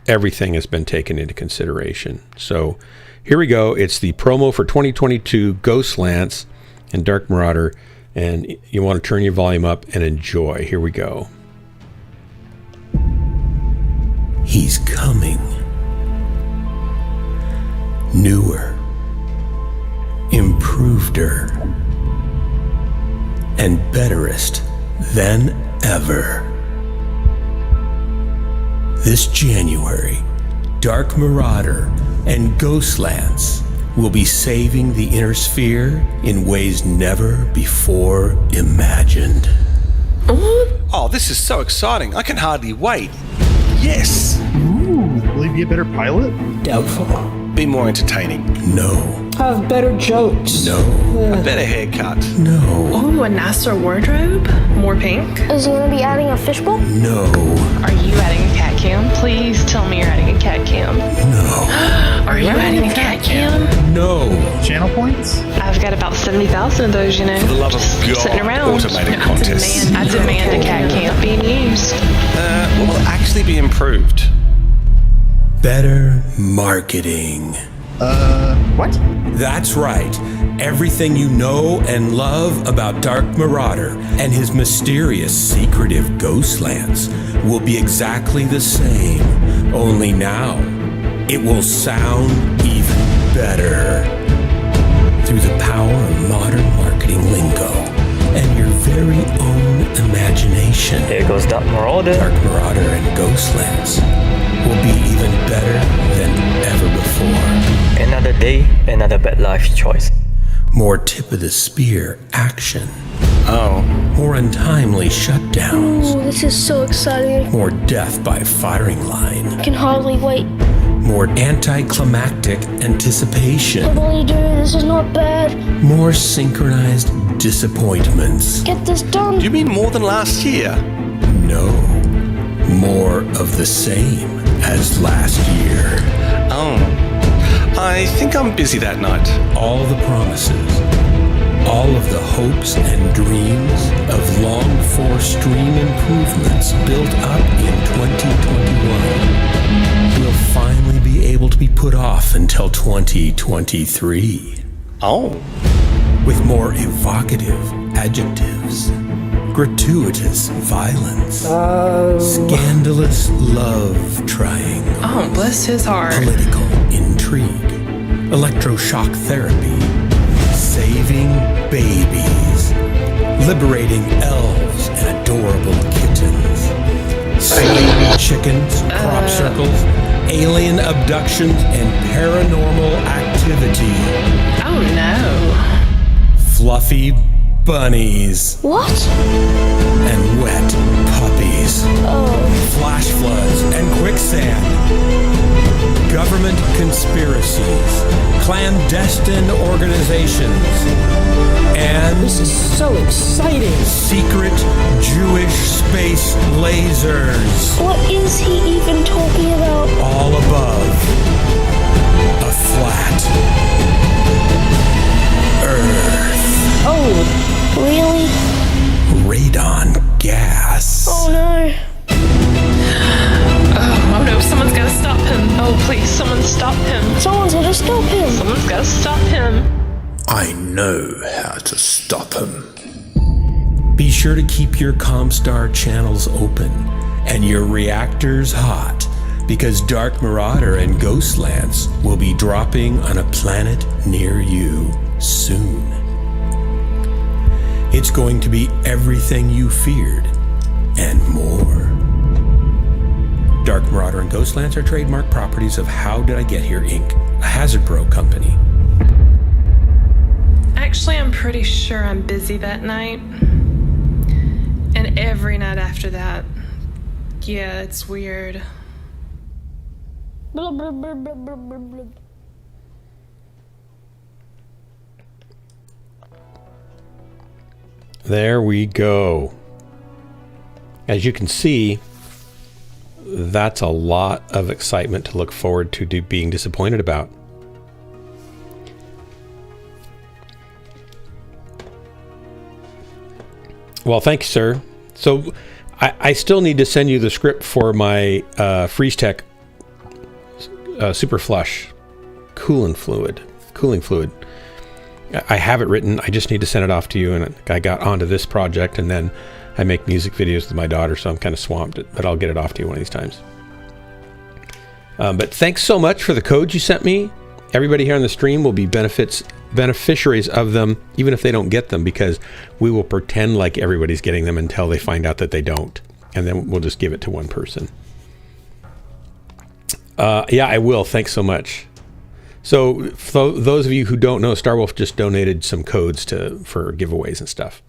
everything has been taken into consideration. So here we go. It's the promo for 2022 Ghostlands and Dark Marauder. And you want to turn your volume up and enjoy. Here we go. He's coming. Newer, improveder, and betterest than ever. This January, Dark Marauder and Ghostlands will be saving the inner sphere in ways never before imagined. Oh, this is so exciting. I can hardly wait. Yes. Ooh, will he be a better pilot? Doubtful. Be more entertaining. No. Have better jokes. No. A better haircut. No. Ooh, a nicer wardrobe? More pink? Is he gonna be adding a fishbowl? No. Are you adding a cat cam? Please tell me you're adding a cat cam. No. Are you adding a cat cam? No. Channel points? I've got about 70,000 of those, you know. For the love of God, sitting around. automated contests. I demand a cat cam being used. Will actually be improved. Better marketing. What? That's right. Everything you know and love about Dark Marauder and his mysterious, secretive Ghostlands will be exactly the same. Only now, it will sound even better. through the power of modern marketing lingo and your very own imagination. Here goes Dark Marauder. Dark Marauder and Ghostlands will be even better than ever before. Another day, another bad life choice. More tip of the spear action. Oh. More untimely shutdowns. Ooh, this is so exciting. More death by firing line. I can hardly wait. More anticlimactic anticipation. What will you do? This is not bad. More synchronized disappointments. Get this done. You mean more than last year? No. More of the same as last year. Oh. I think I'm busy that night. All the promises, all of the hopes and dreams of longed-for stream improvements built up in 2021 will finally be able to be put off until 2023. Oh. With more evocative adjectives, gratuitous violence, scandalous love triangle. Oh, bless his heart. Political intrigue, electroshock therapy, saving babies, liberating elves and adorable kittens, saving chickens, crop circles, alien abductions, and paranormal activity. Oh no. Fluffy bunnies. What? And wet puppies. Oh. Flash floods and quicksand. Government conspiracies. Clandestine organizations. And this is so exciting. Secret Jewish space lasers. What is he even talking about? All above a flat Earth. Oh, really? Radon gas. Oh no. Oh no, someone's gotta stop him. Oh please, someone stop him. Someone's gotta stop him. Someone's gotta stop him. I know how to stop him. Be sure to keep your Comstar channels open and your reactors hot, because Dark Marauder and Ghostlands will be dropping on a planet near you soon. It's going to be everything you feared and more. Dark Marauder and Ghostlands are trademark properties of How Did I Get Here, Inc., a Hasbro company. Actually, I'm pretty sure I'm busy that night. And every night after that. Yeah, it's weird. Blah, blah, blah, blah, blah, blah, blah. There we go. As you can see, that's a lot of excitement to look forward to being disappointed about. Well, thank you, sir. So I still need to send you the script for my Freeze Tech Super Flush cooling fluid. I have it written. I just need to send it off to you, and I got onto this project, and then I make music videos with my daughter, so I'm kind of swamped, but I'll get it off to you one of these times. But thanks so much for the codes you sent me. Everybody here on the stream will be beneficiaries of them, even if they don't get them, because we will pretend like everybody's getting them until they find out that they don't, and then we'll just give it to one person. Yeah, I will. Thanks so much. So for those of you who don't know, Starwolf just donated some codes for giveaways and stuff.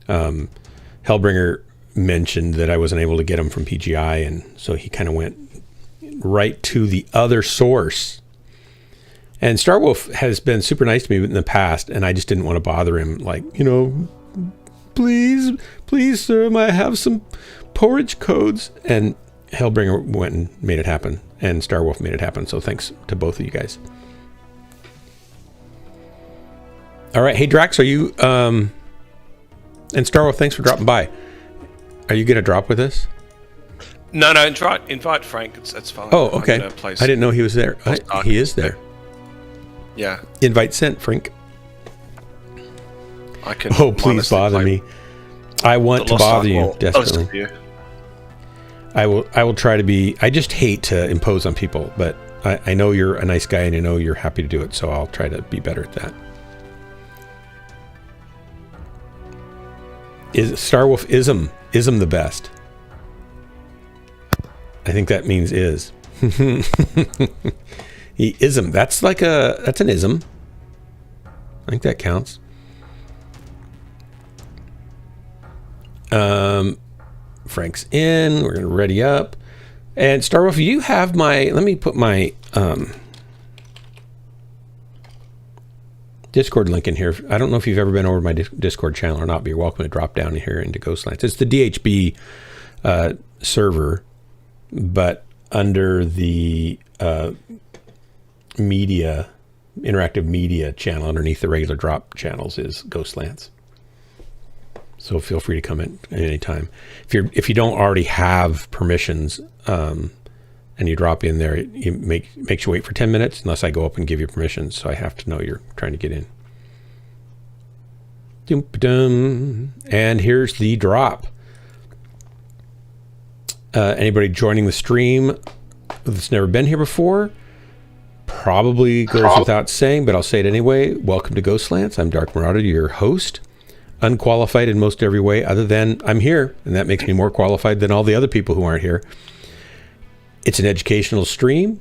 Hellbringer mentioned that I wasn't able to get them from PGI, and so he kind of went right to the other source. And Starwolf has been super nice to me in the past, and I just didn't want to bother him. Like, please, sir, may I have some porridge codes? And Hellbringer went and made it happen, and Starwolf made it happen. So thanks to both of you guys. All right, hey Drax, are you and Starwolf? Thanks for dropping by. Are you gonna drop with us? No, invite Frank. It's fine. Oh, okay. I didn't know he was there. He is there. Yeah. Invite sent, Frank. I can. Oh, please bother me. I want to bother you desperately. I will try to be. I just hate to impose on people, but I know you're a nice guy and I know you're happy to do it, so I'll try to be better at that. Is Starwolf ism the best? I think that means is. He ism. That's an ism. I think that counts. Frank's in. We're gonna ready up. And Starwolf, you have my. Let me put my Discord link in here. I don't know if you've ever been over to my Discord channel or not, but you're welcome to drop down here into Ghostlands. It's the DHB server, but under the interactive media channel underneath the regular drop channels is Ghostlands. So feel free to come in at any time. If you don't already have permissions and you drop in there, it makes you wait for 10 minutes unless I go up and give you permissions. So I have to know you're trying to get in. And here's the drop. Anybody joining the stream that's never been here before, probably goes without saying, but I'll say it anyway. Welcome to Ghostlands. I'm Dark Marauder, your host. Unqualified in most every way other than I'm here, and that makes me more qualified than all the other people who aren't here. It's an educational stream.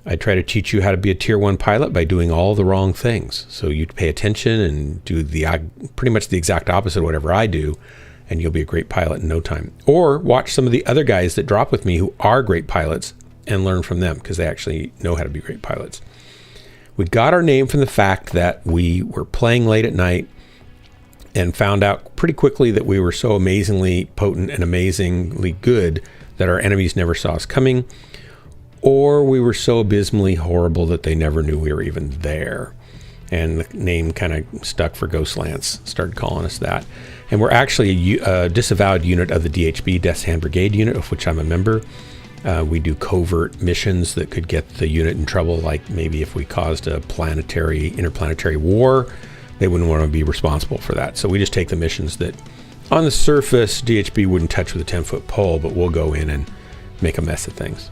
I try to teach you how to be a tier 1 pilot by doing all the wrong things. So you pay attention and do pretty much the exact opposite of whatever I do, and you'll be a great pilot in no time. Or watch some of the other guys that drop with me who are great pilots and learn from them because they actually know how to be great pilots. We got our name from the fact that we were playing late at night and found out pretty quickly that we were so amazingly potent and amazingly good that our enemies never saw us coming, or we were so abysmally horrible that they never knew we were even there. And the name kind of stuck for Ghostlands, started calling us that. And we're actually a disavowed unit of the DHB, Death's Hand Brigade unit, of which I'm a member. We do covert missions that could get the unit in trouble, like maybe if we caused a interplanetary war, they wouldn't want to be responsible for that. So we just take the missions that on the surface DHB wouldn't touch with a 10-foot pole, but we'll go in and make a mess of things.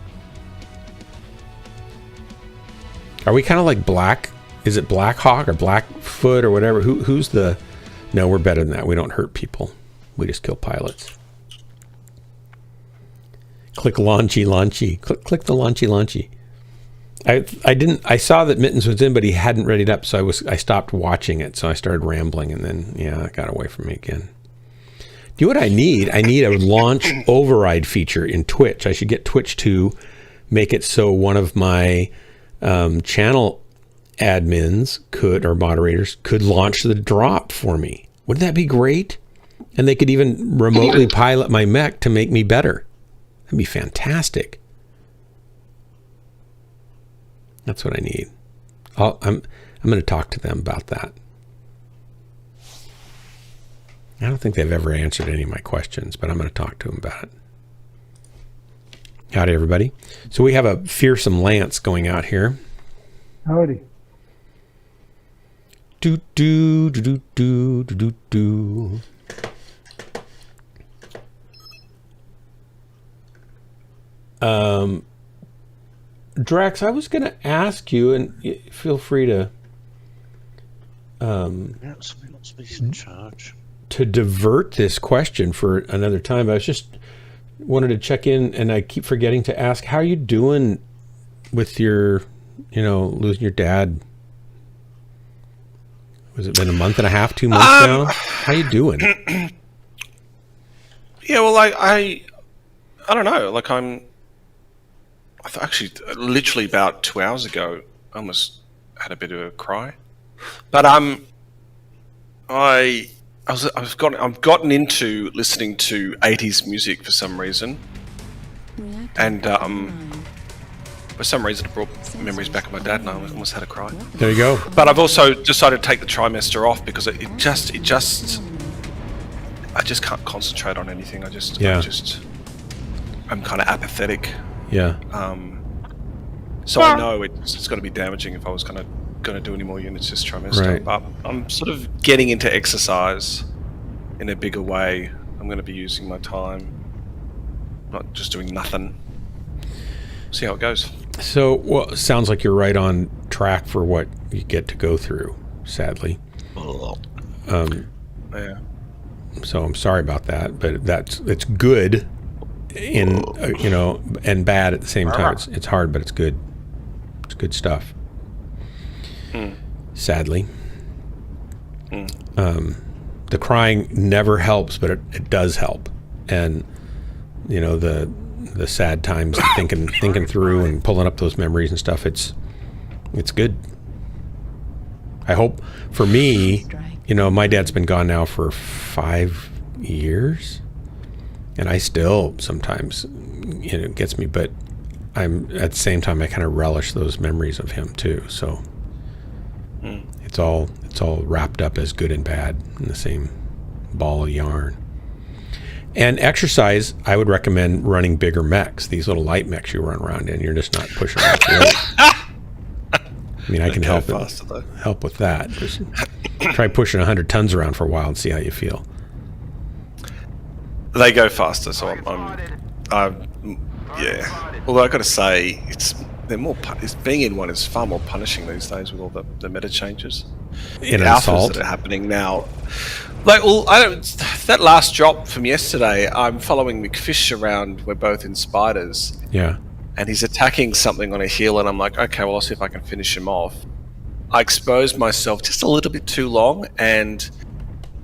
Are we kind of like Black? Is it Black Hawk or Blackfoot or whatever? Who's the... No, we're better than that. We don't hurt people. We just kill pilots. Click launchy. Click the launchy. I saw that Mittens was in, but he hadn't readied up, so I stopped watching it. So I started rambling, and then it got away from me again. Do you know what I need? I need a launch override feature in Twitch. I should get Twitch to make it so one of my channel admins or moderators could launch the drop for me. Wouldn't that be great? And they could even remotely pilot my mech to make me better. That'd be fantastic. That's what I need. I'm going to talk to them about that. I don't think they've ever answered any of my questions, but I'm going to talk to them about it. Howdy, everybody. So we have a fearsome lance going out here. Howdy. Do do do do do do do. Drax, I was going to ask you, and feel free to to divert this question for another time. I was just wanted to check in, and I keep forgetting to ask, how are you doing with your, losing your dad? Was it been a month and a half, 2 months now? How you doing? Yeah, well, I don't know. Like actually, literally about 2 hours ago, I almost had a bit of a cry. But I've gotten into listening to 80s music for some reason, and for some reason it brought memories back of my dad, and I almost had a cry. There you go. But I've also decided to take the trimester off because I just can't concentrate on anything. I'm kind of apathetic. Yeah. So I know it's going to be damaging if I was going to do any more units this trimester. Right. But I'm sort of getting into exercise in a bigger way. I'm going to be using my time, not just doing nothing. See how it goes. So, well, it sounds like you're right on track for what you get to go through, sadly. Yeah. So I'm sorry about that, but it's good in and bad at the same time. It's hard, but it's good. It's good stuff. Sadly, the crying never helps, but it does help, and the sad times, thinking through and pulling up those memories and stuff. It's good. I hope for me, my dad's been gone now for 5 years, and I still sometimes, it gets me, but I'm at the same time, I kind of relish those memories of him too. So it's all wrapped up as good and bad in the same ball of yarn. And exercise, I would recommend running bigger mechs, these little light mechs you run around in. You're just not pushing much weight. I mean, I can help with that. Just try pushing 100 tons around for a while and see how you feel. They go faster, so yeah. Although I got to say, being in one is far more punishing these days with all the meta changes. In the alphas assault that are happening now. That last drop from yesterday, I'm following McFish around. We're both in spiders. Yeah. And he's attacking something on a hill, and I'm like, okay, well, I'll see if I can finish him off. I exposed myself just a little bit too long, and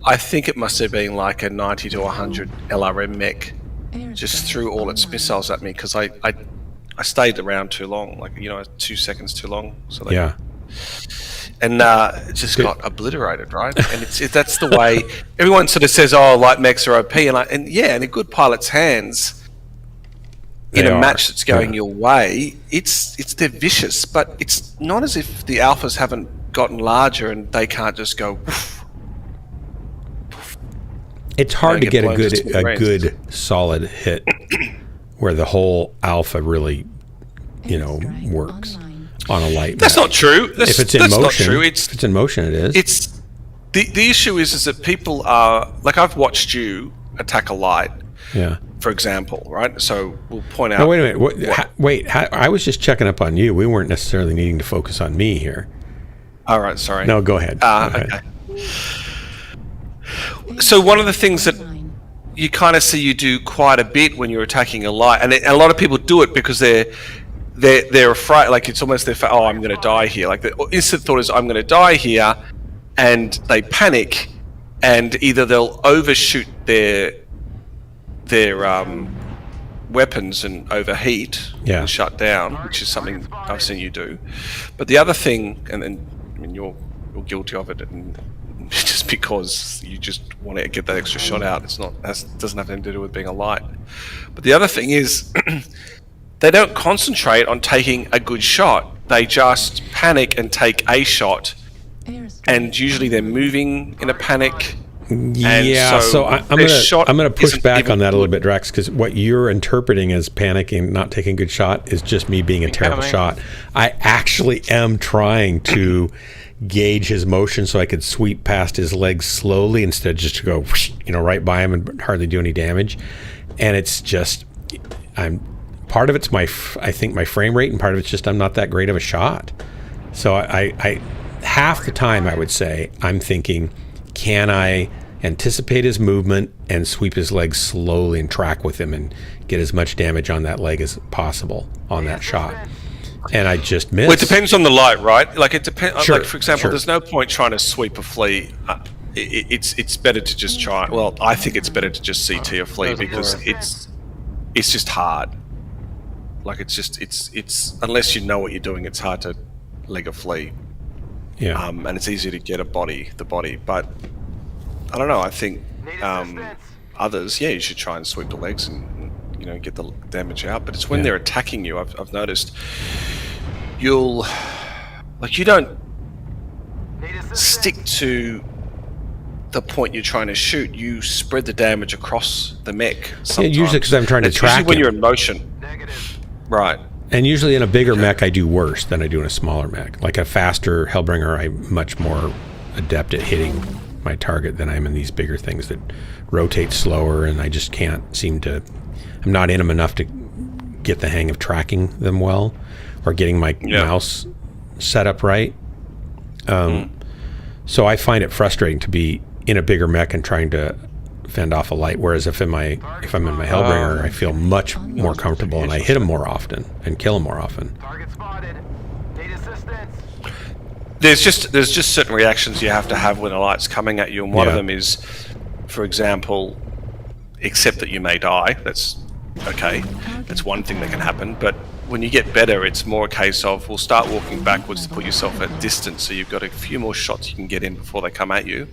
I think it must have been like a 90 to 100 LRM mech just threw all its missiles at me because I stayed around too long, 2 seconds too long. So yeah. And it just got obliterated, right? And that's the way everyone sort of says, "Oh, light mechs are OP," and in a good pilot's hands, in a match that's going your way, they're vicious, but it's not as if the alphas haven't gotten larger and they can't just go. Woof, woof, it's hard to get a good solid hit where the whole alpha really, works on a light. That's not true. If it's in motion, if it's in motion, it is. It's the issue is that people are like, I've watched you attack a light. Yeah. For example, right? So we'll point out. No, wait a minute. Wait. I was just checking up on you. We weren't necessarily needing to focus on me here. All right. Sorry. No, go ahead. Okay. So one of the things that you kind of see you do quite a bit when you're attacking a light, and a lot of people do it because they're afraid. Like it's almost I'm going to die here. Like the instant thought is I'm going to die here, and they panic, and either they'll overshoot their weapons and overheat and shut down, which is something I've seen you do. But the other thing, you're guilty of it, and just because you just want to get that extra shot out, doesn't have anything to do with being a light. But the other thing is, they don't concentrate on taking a good shot. They just panic and take a shot, and usually they're moving in a panic. Yeah, so I'm gonna push back on that a little bit, Drax, because what you're interpreting as panicking, not taking a good shot, is just me being a terrible shot. I actually am trying to gauge his motion so I could sweep past his legs slowly instead of just to go, right by him and hardly do any damage. And it's just, part of it's I think my frame rate, and part of it's just I'm not that great of a shot. So I half the time I would say I'm thinking, can I anticipate his movement and sweep his legs slowly and track with him and get as much damage on that leg as possible on that shot? And I just missed. Well, it depends on the light, right? Like it depends. Sure, like for example, there's no point trying to sweep a flea. It's better to just try. Well, I think it's better to just CT a flea because it's just hard. Like it's unless you know what you're doing, it's hard to leg a flea. Yeah. And it's easier to get the body. But I don't know. I think others, you should try and sweep the legs and get the damage out. But it's when they're attacking you. I've noticed you don't stick to the point you're trying to shoot. You spread the damage across the mech. Sometimes. Usually because I'm trying to track him. When you're in motion. Right. And usually in a bigger mech, I do worse than I do in a smaller mech. Like a faster Hellbringer, I'm much more adept at hitting my target than I am in these bigger things that rotate slower, and I just can't seem to... I'm not in them enough to get the hang of tracking them well or getting my mouse set up right. So I find it frustrating to be in a bigger mech and trying to fend off a light. Whereas if I'm in my Hellbringer, I feel much more comfortable and I hit them more often and kill them more often. There's just certain reactions you have to have when a light's coming at you, and one of them is, for example, accept that you may die. That's okay. That's one thing that can happen. But when you get better, it's more a case of, well, start walking backwards to put yourself at distance so you've got a few more shots you can get in before they come at you.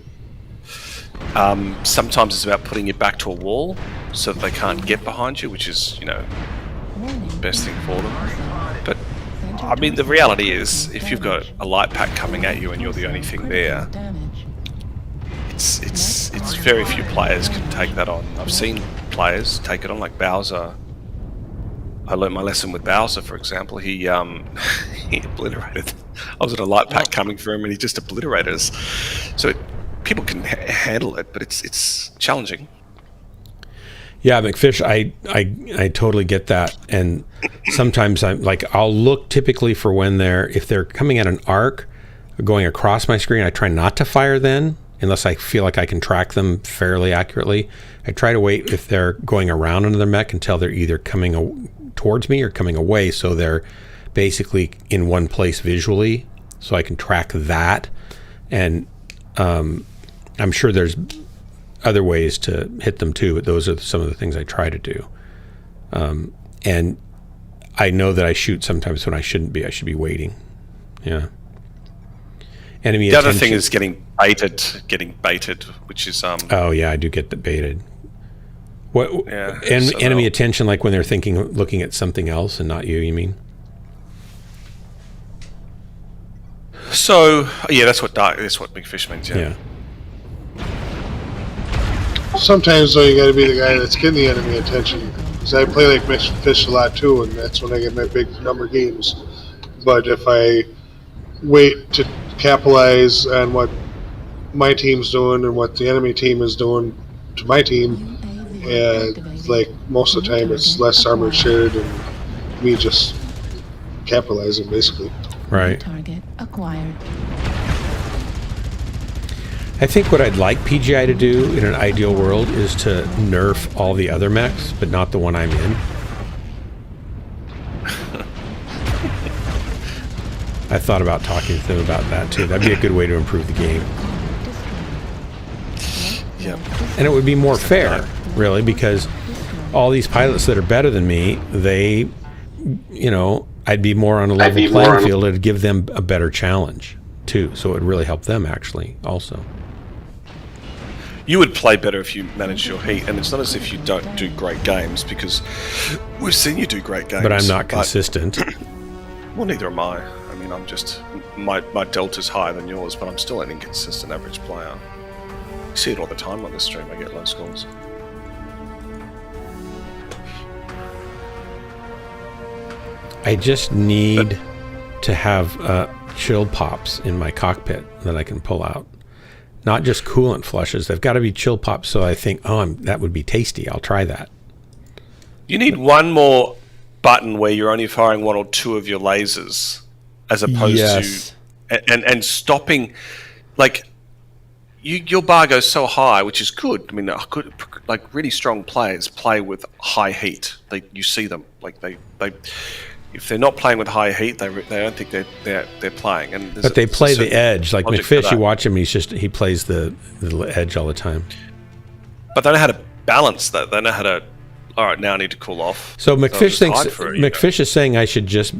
Sometimes it's about putting your back to a wall so that they can't get behind you, which is, you know, the best thing for them. But I mean, the reality is, if you've got a light pack coming at you and you're the only thing there, it's very few players can take that on. I've seen players take it on, like Bowser. I learned my lesson with Bowser, for example. He he obliterated. I was at a light pack coming for him, and he just obliterated us. So people can handle it, but it's challenging. Yeah, McFish, I totally get that. And sometimes I'll look typically for if they're coming at an arc going across my screen. I try not to fire then, unless I feel like I can track them fairly accurately. I try to wait if they're going around another mech until they're either coming towards me or coming away, so they're basically in one place visually, so I can track that. And I'm sure there's other ways to hit them too, but those are some of the things I try to do. And I know that I shoot sometimes when I shouldn't be. I should be waiting. Yeah. Enemy the attention. other thing is getting baited, which is oh yeah, I do get baited. What? Yeah, enemy attention, like when they're looking at something else and not you. You mean? So yeah, that's what Big Fish means. Yeah. Sometimes though, you got to be the guy that's getting the enemy attention. Because I play like Fish a lot too, and that's when I get my big number games. But if I wait to capitalize on what my team's doing and what the enemy team is doing to my team, like most of the time it's less armor shared and me just capitalizing basically. Right. Target acquired. I think what I'd like PGI to do in an ideal world is to nerf all the other mechs, but not the one I'm in. I thought about talking to them about that too. That'd be a good way to improve the game. Yep. And it would be more fair, really, because all these pilots that are better than me, they, I'd be more on a level playing field. It'd give them a better challenge too. So it would really help them actually also. You would play better if you managed your heat, and it's not as if you don't do great games, because we've seen you do great games. But I'm not consistent. Well, neither am I. I mean, I'm just my delta's higher than yours, but I'm still an inconsistent average player. You see it all the time on the stream. I get low scores. I just need to have chill pops in my cockpit that I can pull out. Not just coolant flushes. They've got to be chill pops, so I think, that would be tasty. I'll try that. You need one more button where you're only firing one or two of your lasers, as opposed to and stopping. Like, your bar goes so high, which is good. I mean, really strong players play with high heat. You see them they. If they're not playing with high heat, they don't think they're playing. But they play the edge. Like McFish, you watch him; he plays the edge all the time. But they know how to balance that. They know how to. All right, now I need to cool off. So McFish is saying I should just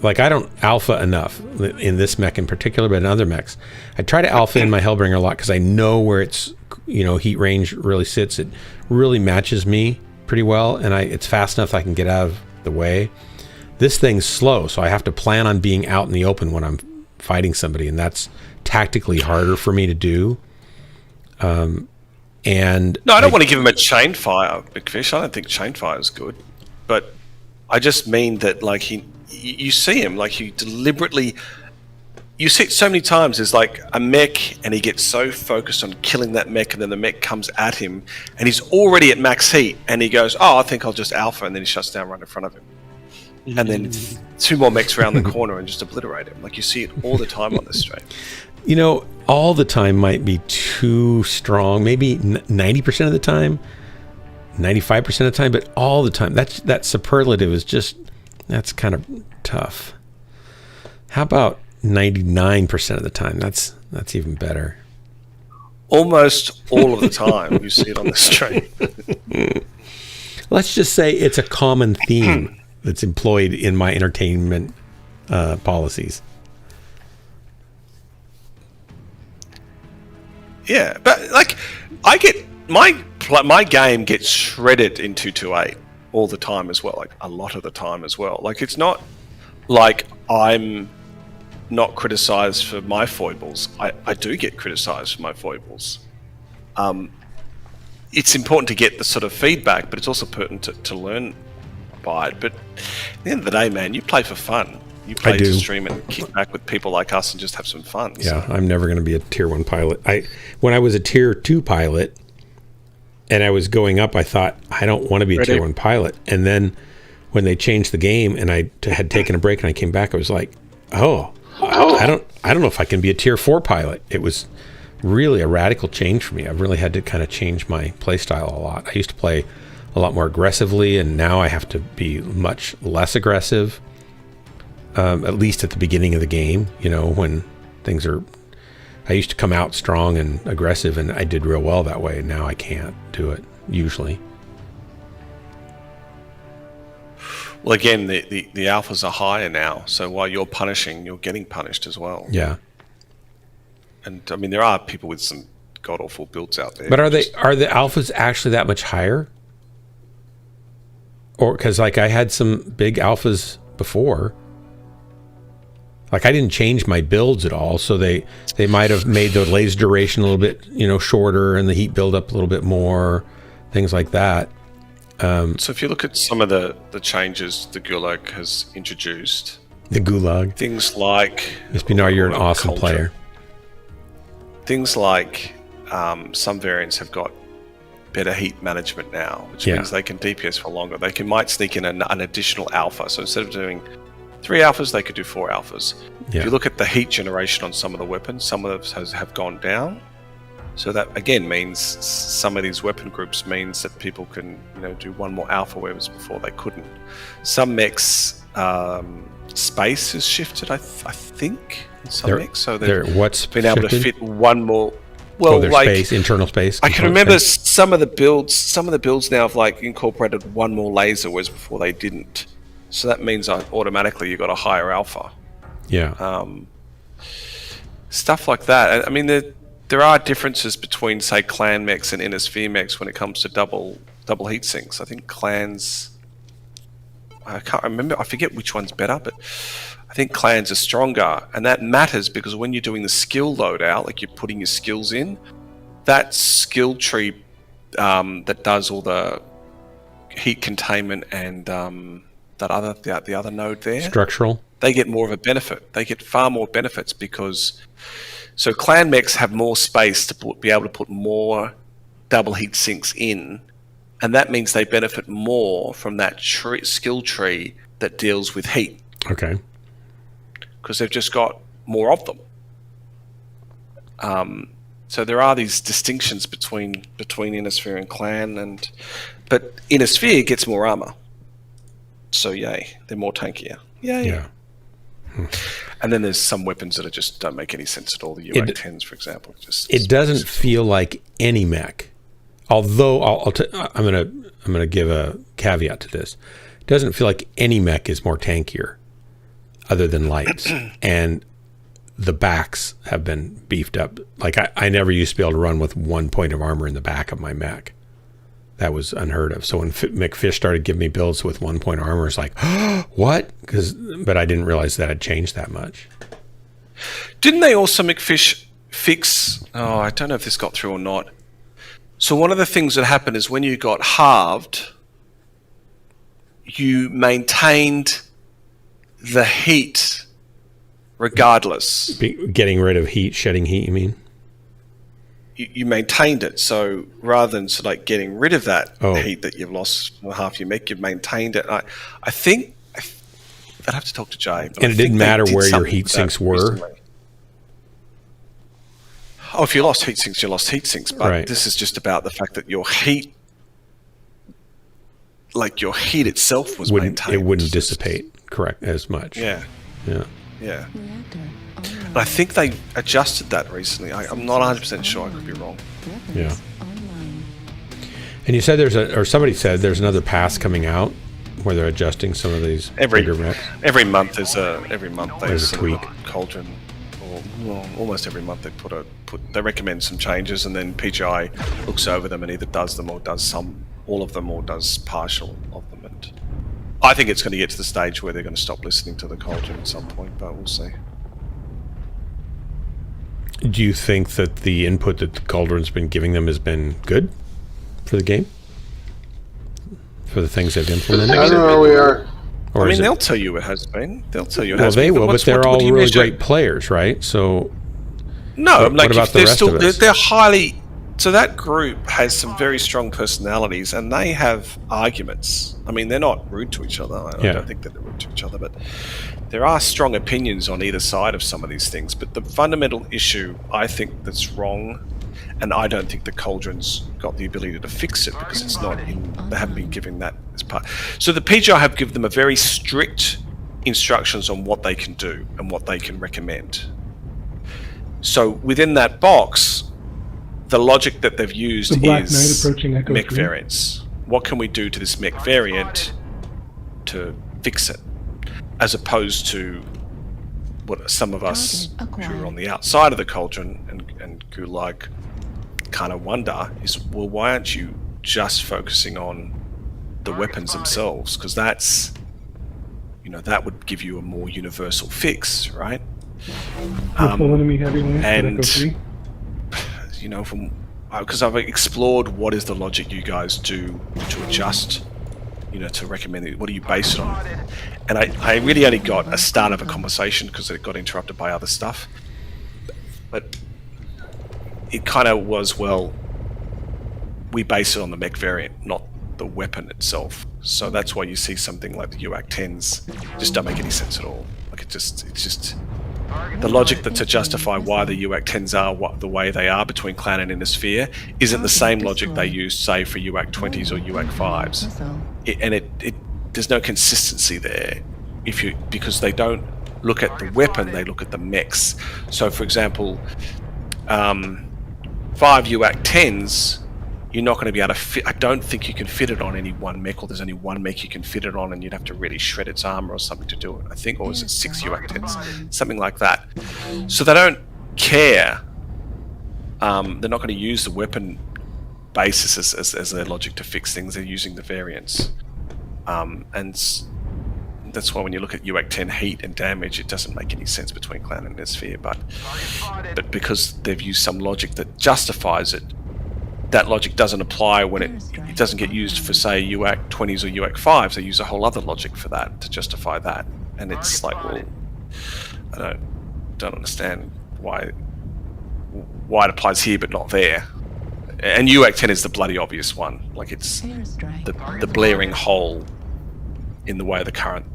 I don't alpha enough in this mech in particular, but in other mechs, I try to alpha in my Hellbringer a lot because I know where its heat range really sits. It really matches me pretty well, and it's fast enough I can get out of the way. This thing's slow, so I have to plan on being out in the open when I'm fighting somebody, and that's tactically harder for me to do. And no, I don't want to give him a chain fire, McFish. I don't think chain fire is good, but I just mean that you see him he deliberately. You see it so many times. There's a mech, and he gets so focused on killing that mech, and then the mech comes at him, and he's already at max heat, and he goes, "Oh, I think I'll just alpha," and then he shuts down right in front of him. and then 2 more mechs around the corner and just obliterate him. Like, you see it all the time on this stream. You know, all the time might be too strong. Maybe 90% of the time, 95% of the time, but all the time. That superlative is just, that's kind of tough. How about 99% of the time? That's even better. Almost all of the time, you see it on the stream. Let's just say it's a common theme that's employed in my entertainment policies. Yeah, but like, I get my game gets shredded in 228 all the time as well, like a lot of the time as well. Like, it's not like I'm not criticized for my foibles. I do get criticized for my foibles. It's important to get the sort of feedback, but it's also important to learn by it. But at the end of the day, man, you play for fun. You play to stream and kick back with people like us and just have some fun. Yeah, so. I'm never going to be a tier 1 pilot. When I was a tier 2 pilot and I was going up, I thought, I don't want to be a tier 1 pilot. And then when they changed the game and I had taken a break and I came back, I was like, I don't know if I can be a tier 4 pilot. It was really a radical change for me. I've really had to kind of change my play style a lot. I used to play a lot more aggressively, and now I have to be much less aggressive. At least at the beginning of the game, you know, when things are, I used to come out strong and aggressive, and I did real well that way. And now I can't do it usually. Well, again, the alphas are higher now, so while you're punishing, you're getting punished as well. Yeah. And I mean, there are people with some god awful builds out there. But are the alphas actually that much higher? Or because like I had some big alphas before. Like, I didn't change my builds at all, so they might have made the laser duration a little bit, you know, shorter, and the heat build up a little bit more, things like that. So if you look at some of the changes the Gulag has introduced, the Gulag, things like Espinard, you're an awesome player. Things like some variants have got better heat management now, which means they can DPS for longer. They might sneak in an additional alpha. So instead of doing 3 alphas, they could do 4 alphas. Yeah. If you look at the heat generation on some of the weapons, some of those have gone down. So that again means some of these weapon groups means that people can, you know, do 1 more alpha, whereas before they couldn't. Some mechs space has shifted, I think, in some mechs. So what's been able to fit 1 more. Well, like space, internal space. I can remember some of the builds now have like incorporated 1 more laser, whereas before they didn't. So that means automatically you got a higher alpha. Yeah. Stuff like that. I mean, there are differences between, say, clan mechs and inner sphere mechs when it comes to double heat sinks. I think clans, I can't remember, I forget which one's better, but I think clans are stronger, and that matters because when you're doing the skill loadout, like you're putting your skills in, that skill tree that does all the heat containment and the other node there, structural, they get more of a benefit. They get far more benefits because so clan mechs have more space to be able to put more double heat sinks in, and that means they benefit more from that skill tree that deals with heat. Okay. Because they've just got more of them. So there are these distinctions between Inner Sphere and Clan, but Inner Sphere gets more armor. So yay, they're more tankier. Yay. Yeah. And then there's some weapons that just don't make any sense at all. The UA-10s, for example. It doesn't feel like any mech. Although I'm gonna give a caveat to this. It doesn't feel like any mech is more tankier, other than lights, and the backs have been beefed up. Like I never used to be able to run with 1 point of armor in the back of my mech. That was unheard of. So when McFish started giving me builds with 1 point armor, it's like, what? But I didn't realize that had changed that much. Didn't they also, McFish, fix? Oh, I don't know if this got through or not. So one of the things that happened is when you got halved, you maintained the heat regardless. Getting rid of heat, shedding heat, you mean? You maintained it. So rather than sort of like getting rid of that heat that you've lost half your mech, you've maintained it. I think I'd have to talk to Jay. And it didn't matter where your heat sinks were? Recently. Oh, if you lost heat sinks, you lost heat sinks. But this is just about the fact that your heat, like your heat itself was maintained. It wouldn't dissipate, correct, as much. Yeah. Yeah. Yeah. And I think they adjusted that recently. I'm not 100% sure. I could be wrong. Yeah. And you said somebody said there's another pass coming out where they're adjusting some of these bigger mechs. Every month there's a tweak. Cauldron, or almost every month they recommend some changes, and then PGI looks over them and either does them or does all of them or does partial of them. And I think it's going to get to the stage where they're going to stop listening to the Cauldron at some point, but we'll see. Do you think that the input that the Cauldron's been giving them has been good for the game? For the things they've implemented? I don't know where we are. Or I mean, they'll tell you it has been. They'll tell you it has been. Well, they will, but they're all really measure? great players, right? So, no, what about the rest of us? They're highly... So that group has some very strong personalities, and they have arguments. I mean, they're not rude to each other. I don't think that they're rude to each other, but there are strong opinions on either side of some of these things. But the fundamental issue, I think, that's wrong, and I don't think the Cauldron's got the ability to fix it because it's not they haven't been given that as part. So the PGI have given them a very strict instructions on what they can do and what they can recommend. So within that box, the logic that they've used is mech variants. What can we do to this mech variant to fix it? As opposed to what some of us who are on the outside of the Cauldron and Gulag kind of wonder is, well, why aren't you just focusing on the weapons themselves? Because that's, that would give you a more universal fix, right? Because I've explored what is the logic you guys do to adjust, to recommend it. What do you base it on? And I really only got a start of a conversation because it got interrupted by other stuff. But it kind of was, well, we base it on the mech variant, not the weapon itself. So that's why you see something like the UAC 10s just don't make any sense at all. Like it's just the logic to justify why the UAC 10s are the way they are between Clan and Inner Sphere isn't the same logic they use, say, for UAC 20s or UAC 5s. There's no consistency there because they don't look at the weapon, they look at the mechs. So, for example, 5 UAC 10s, you're not going to be able to fit. I don't think you can fit it on any one mech, or there's only one mech you can fit it on, and you'd have to really shred its armor or something to do it. I think, or is it 6 UAC 10s, something like that. So they don't care. They're not going to use the weapon basis as their logic to fix things. They're using the variants, and that's why when you look at UAC 10 heat and damage, it doesn't make any sense between Clan and Inner Sphere. But because they've used some logic that justifies it, that logic doesn't apply when it doesn't get used for, say, UAC 20s or UAC 5s. They use a whole other logic for that to justify that, and it's like, well, I don't understand why it applies here but not there. And UAC 10 is the bloody obvious one. Like, it's the blaring hole in the way the current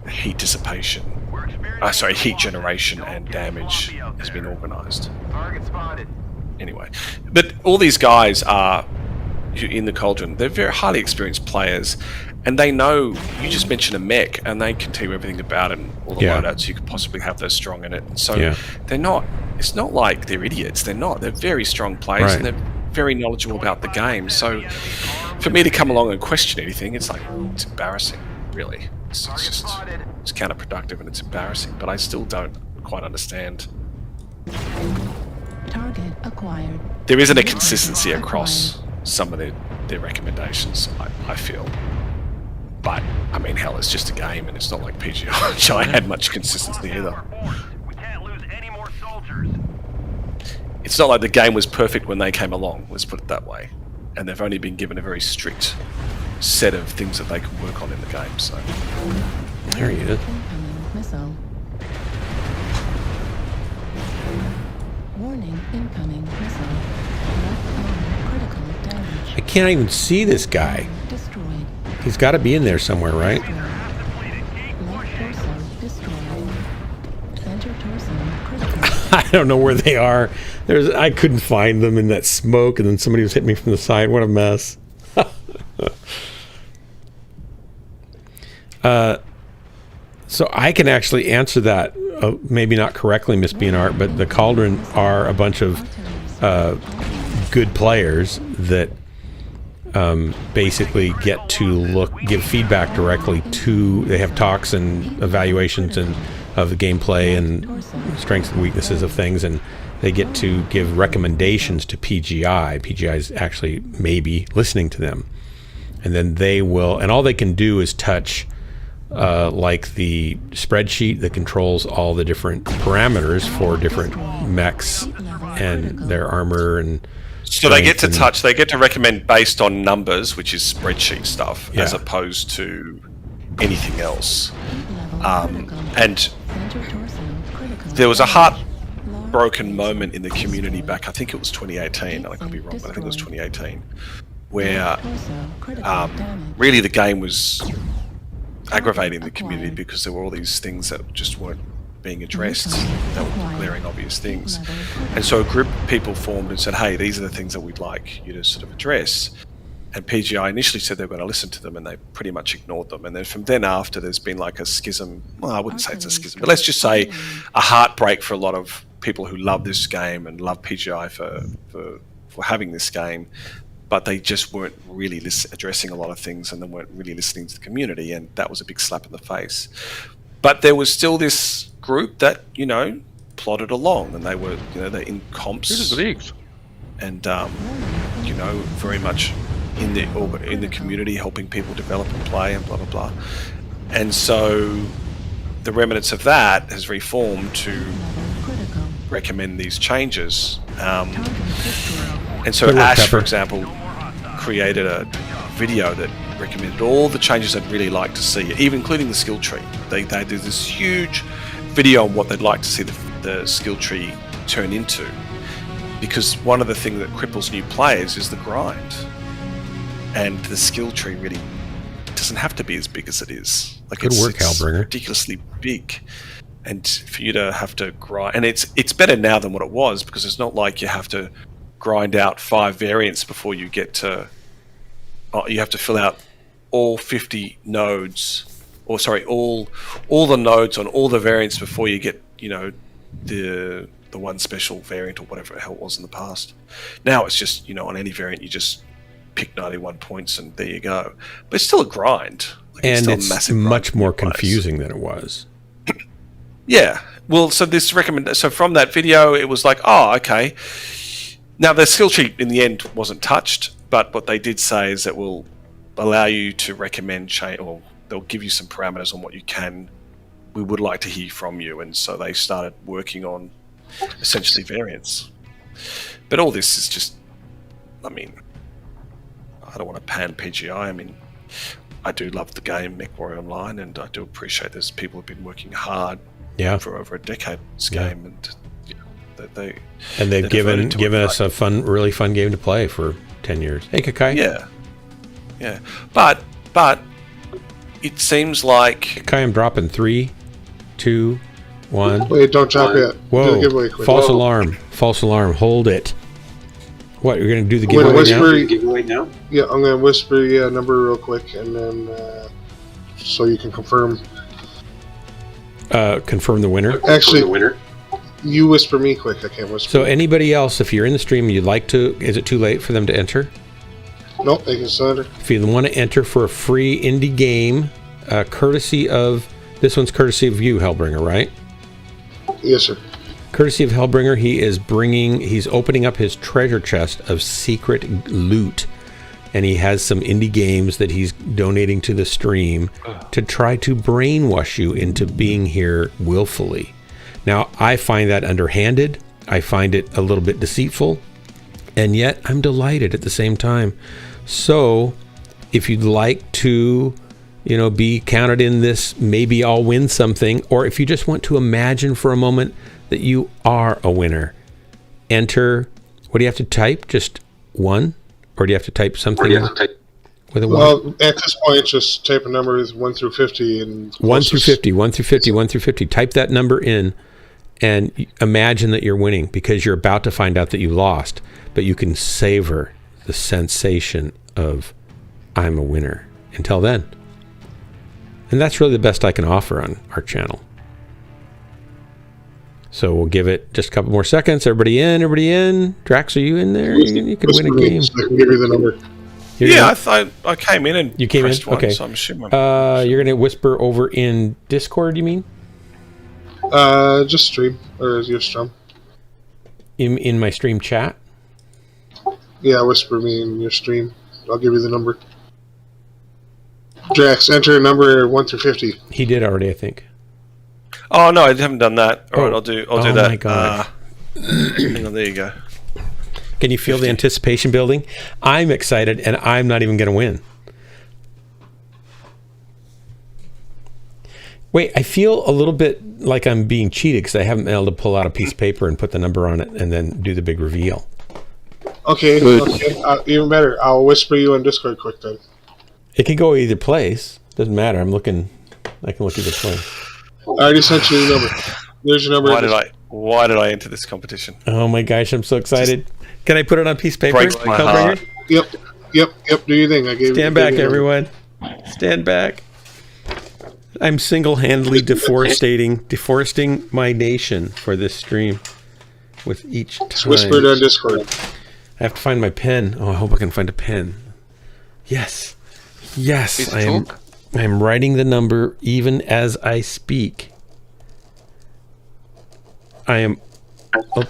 heat dissipation, heat generation and damage has been organised. Anyway, but all these guys are in the Cauldron. They're very highly experienced players, and they know. You just mentioned a mech, and they can tell you everything about it and all the loadouts you could possibly have those strong in it. And so they're not. It's not like they're idiots. They're not. They're very strong players, and they're very knowledgeable about the game. So for me to come along and question anything, it's like, it's embarrassing. Really, it's counterproductive and it's embarrassing. But I still don't quite understand. Target acquired. There isn't a consistency across some of their recommendations, I feel. But, I mean, hell, it's just a game, and it's not like PGI had much consistency either. It's not like the game was perfect when they came along, let's put it that way. And they've only been given a very strict set of things that they can work on in the game, so... There he is. Missile. Warning, incoming missile. Critical damage. I can't even see this guy. Destroyed. He's got to be in there somewhere, right? I don't know where they are. I couldn't find them in that smoke, and then somebody was hitting me from the side. What a mess. So I can actually answer that, maybe not correctly, Miss Beanart, but the Cauldron are a bunch of good players that basically get to give feedback directly to. They have talks and evaluations and of the gameplay and strengths and weaknesses of things, and they get to give recommendations to PGI. PGI is actually maybe listening to them, and then they will, and all they can do is touch like the spreadsheet that controls all the different parameters for different mechs and their armor and. So they get to touch, they get to recommend based on numbers, which is spreadsheet stuff, as opposed to anything else. And there was a heartbroken moment in the community back, I think it was 2018, I could be wrong, but I think it was 2018, where really the game was aggravating the community because there were all these things that just weren't being addressed, that were glaring obvious things. And so a group of people formed and said, hey, these are the things that we'd like you to sort of address. And PGI initially said they were going to listen to them, and they pretty much ignored them. And then from then after, there's been like a schism. Well, I wouldn't say it's a schism, but let's just say a heartbreak for a lot of people who love this game and love PGI for having this game. But they just weren't really addressing a lot of things, and they weren't really listening to the community. And that was a big slap in the face. But there was still this group that, plodded along, and they were, they're in comps and, very much in the community, helping people develop and play and blah, blah, blah. And so the remnants of that has reformed to recommend these changes. And so Ash, for example, created a video that recommended all the changes they'd really like to see, even including the skill tree. They did this huge video on what they'd like to see the skill tree turn into, because one of the things that cripples new players is the grind, and the skill tree really doesn't have to be as big as it is. Like, good work, it's Hellbringer. Ridiculously big, and for you to have to grind, and it's better now than what it was, because it's not like you have to grind out 5 variants before you get to. You have to fill out all 50 nodes, or sorry, all the nodes on all the variants before you get, the one special variant or whatever the hell it was in the past. Now it's just, on any variant you just pick 91 points and there you go. But it's still a grind. And it's much more confusing than it was. Yeah. Well, so from that video, it was like, oh, okay. Now the skill tree in the end wasn't touched, but what they did say is that will allow you to recommend change, or they'll give you some parameters on what we would like to hear from you. And so they started working on essentially variants. But all this is just, I don't want to pan PGI. I do love the game Mechwarrior Online, and I do appreciate there's people who've been working hard for over a decade on this game, and they've given us a really fun game to play for 10 years. Hey, Kakai. Yeah. But it seems like Kakai, I'm dropping 3, 2, 1. Wait, don't drop yet. Whoa! False alarm. Hold it. What, you're going to do the giveaway now? Yeah, I'm going to whisper a number real quick, and then so you can confirm. Confirm the winner? Actually, you whisper me quick. I can't whisper. So anybody else, if you're in the stream and you'd like to, is it too late for them to enter? Nope, they can still enter. If you want to enter for a free indie game, courtesy of, this one's courtesy of you, Hellbringer, right? Yes, sir. Courtesy of Hellbringer, he's opening up his treasure chest of secret loot, and he has some indie games that he's donating to the stream to try to brainwash you into being here willfully. Now, I find that underhanded. I find it a little bit deceitful, and yet I'm delighted at the same time. So, if you'd like to, be counted in this, maybe I'll win something, or if you just want to imagine for a moment that you are a winner, enter. What do you have to type? Just 1, or do you have to type something with a 1? Well, at this point, just type a number 1 through 50 and 1 through 50. Type that number in. and imagine that you're winning because you're about to find out that you lost, but you can savor the sensation of I'm a winner until then. And that's really the best I can offer on our channel. So we'll give it just a couple more seconds. Everybody in. Drax, are you in there? You could win a game. I can give you the number. I came in and you came in. One, okay. So I'm assuming you're gonna whisper over in Discord. You mean? Just stream or your stream. In my stream chat. Yeah, whisper me in your stream. I'll give you the number. Drax, enter number 1 through 50. He did already, I think. Oh no, I haven't done that. All right, I'll do that. Oh my god! Hang on, there you go. Can you feel the anticipation building? I'm excited, and I'm not even going to win. Wait, I feel a little bit like I'm being cheated because I haven't been able to pull out a piece of paper and put the number on it and then do the big reveal. Okay. Even better. I'll whisper you on Discord quick then. It can go either place. Doesn't matter. I can look either place. I already sent you the number. There's your number. Why did I enter this competition? Oh my gosh, I'm so excited. Can I put it on a piece of paper? Breaks my heart. Yep. Do your thing. Stand back, everyone. Stand back. I'm single-handedly deforesting my nation for this stream with each time. Just whisper it on Discord. I have to find my pen. Oh, I hope I can find a pen. Yes. I'm writing the number even as I speak. I am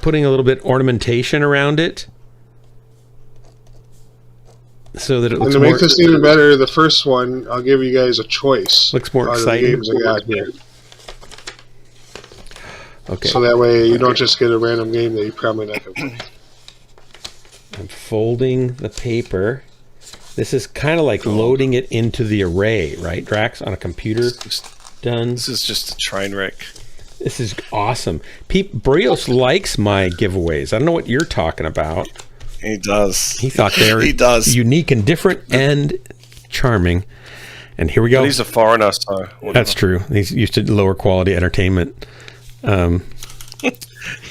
putting a little bit ornamentation around it so that it looks more... And to make this even better, the first one, I'll give you guys a choice. Looks more exciting. Games I got here. Okay. So that way you don't just get a random game that you probably not going to play. I'm folding the paper. This is kind of like loading it into the array, right, Drax, on a computer? Done. This is just a train wreck. This is awesome. Brios likes my giveaways. I don't know what you're talking about. He does. He thought they were unique and different and charming. And here we go. But he's a foreigner, so whatever. That's true. He's used to lower quality entertainment. He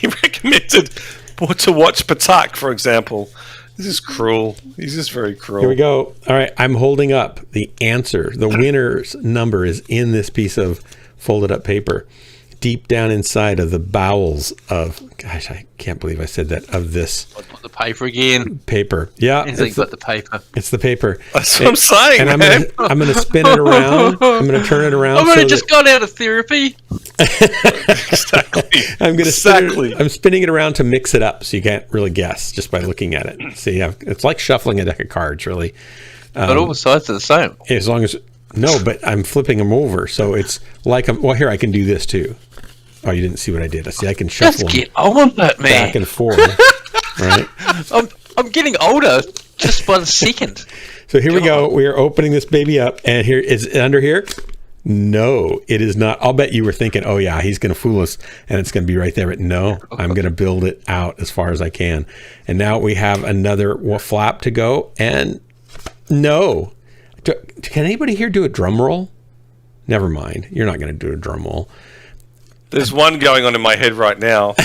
recommended to watch Patak, for example. This is cruel. He's just very cruel. Here we go. All right, I'm holding up the answer. The winner's number is in this piece of folded up paper. Deep down inside of the bowels of, gosh, I can't believe I said that, of this. Got the paper again. Paper. Yeah. It's got the paper. It's the paper. That's what I'm saying, and man. I'm going to spin it around. I'm going to turn it around. I've only just got out of therapy. Exactly. I'm spinning it around to mix it up so you can't really guess just by looking at it. See, it's like shuffling a deck of cards, really. But all the sides are the same. As long as... No, but I'm flipping them over. So it's like... well, here, I can do this too. Oh, you didn't see what I did. See, I can shuffle them on that, man. Back and forth. Right? I'm getting older just by the second. So here we go. We are opening this baby up. And here is it under here? No, it is not. I'll bet you were thinking, oh, yeah, he's going to fool us. And it's going to be right there. But no, I'm going to build it out as far as I can. And now we have another flap to go. And no. Can anybody here do a drum roll? Never mind. You're not going to do a drum roll. There's one going on in my head right now.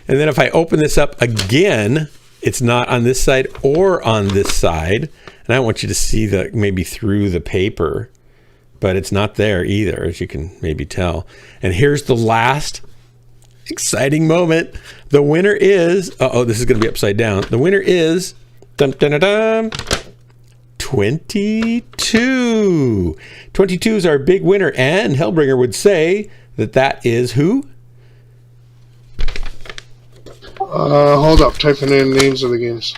And then if I open this up again, it's not on this side or on this side. And I want you to see maybe through the paper, but it's not there either, as you can maybe tell. And here's the last exciting moment. The winner is, this is going to be upside down. The winner is, 22. 22 is our big winner. And Hellbringer would say that is who? Hold up. Typing in names of the games.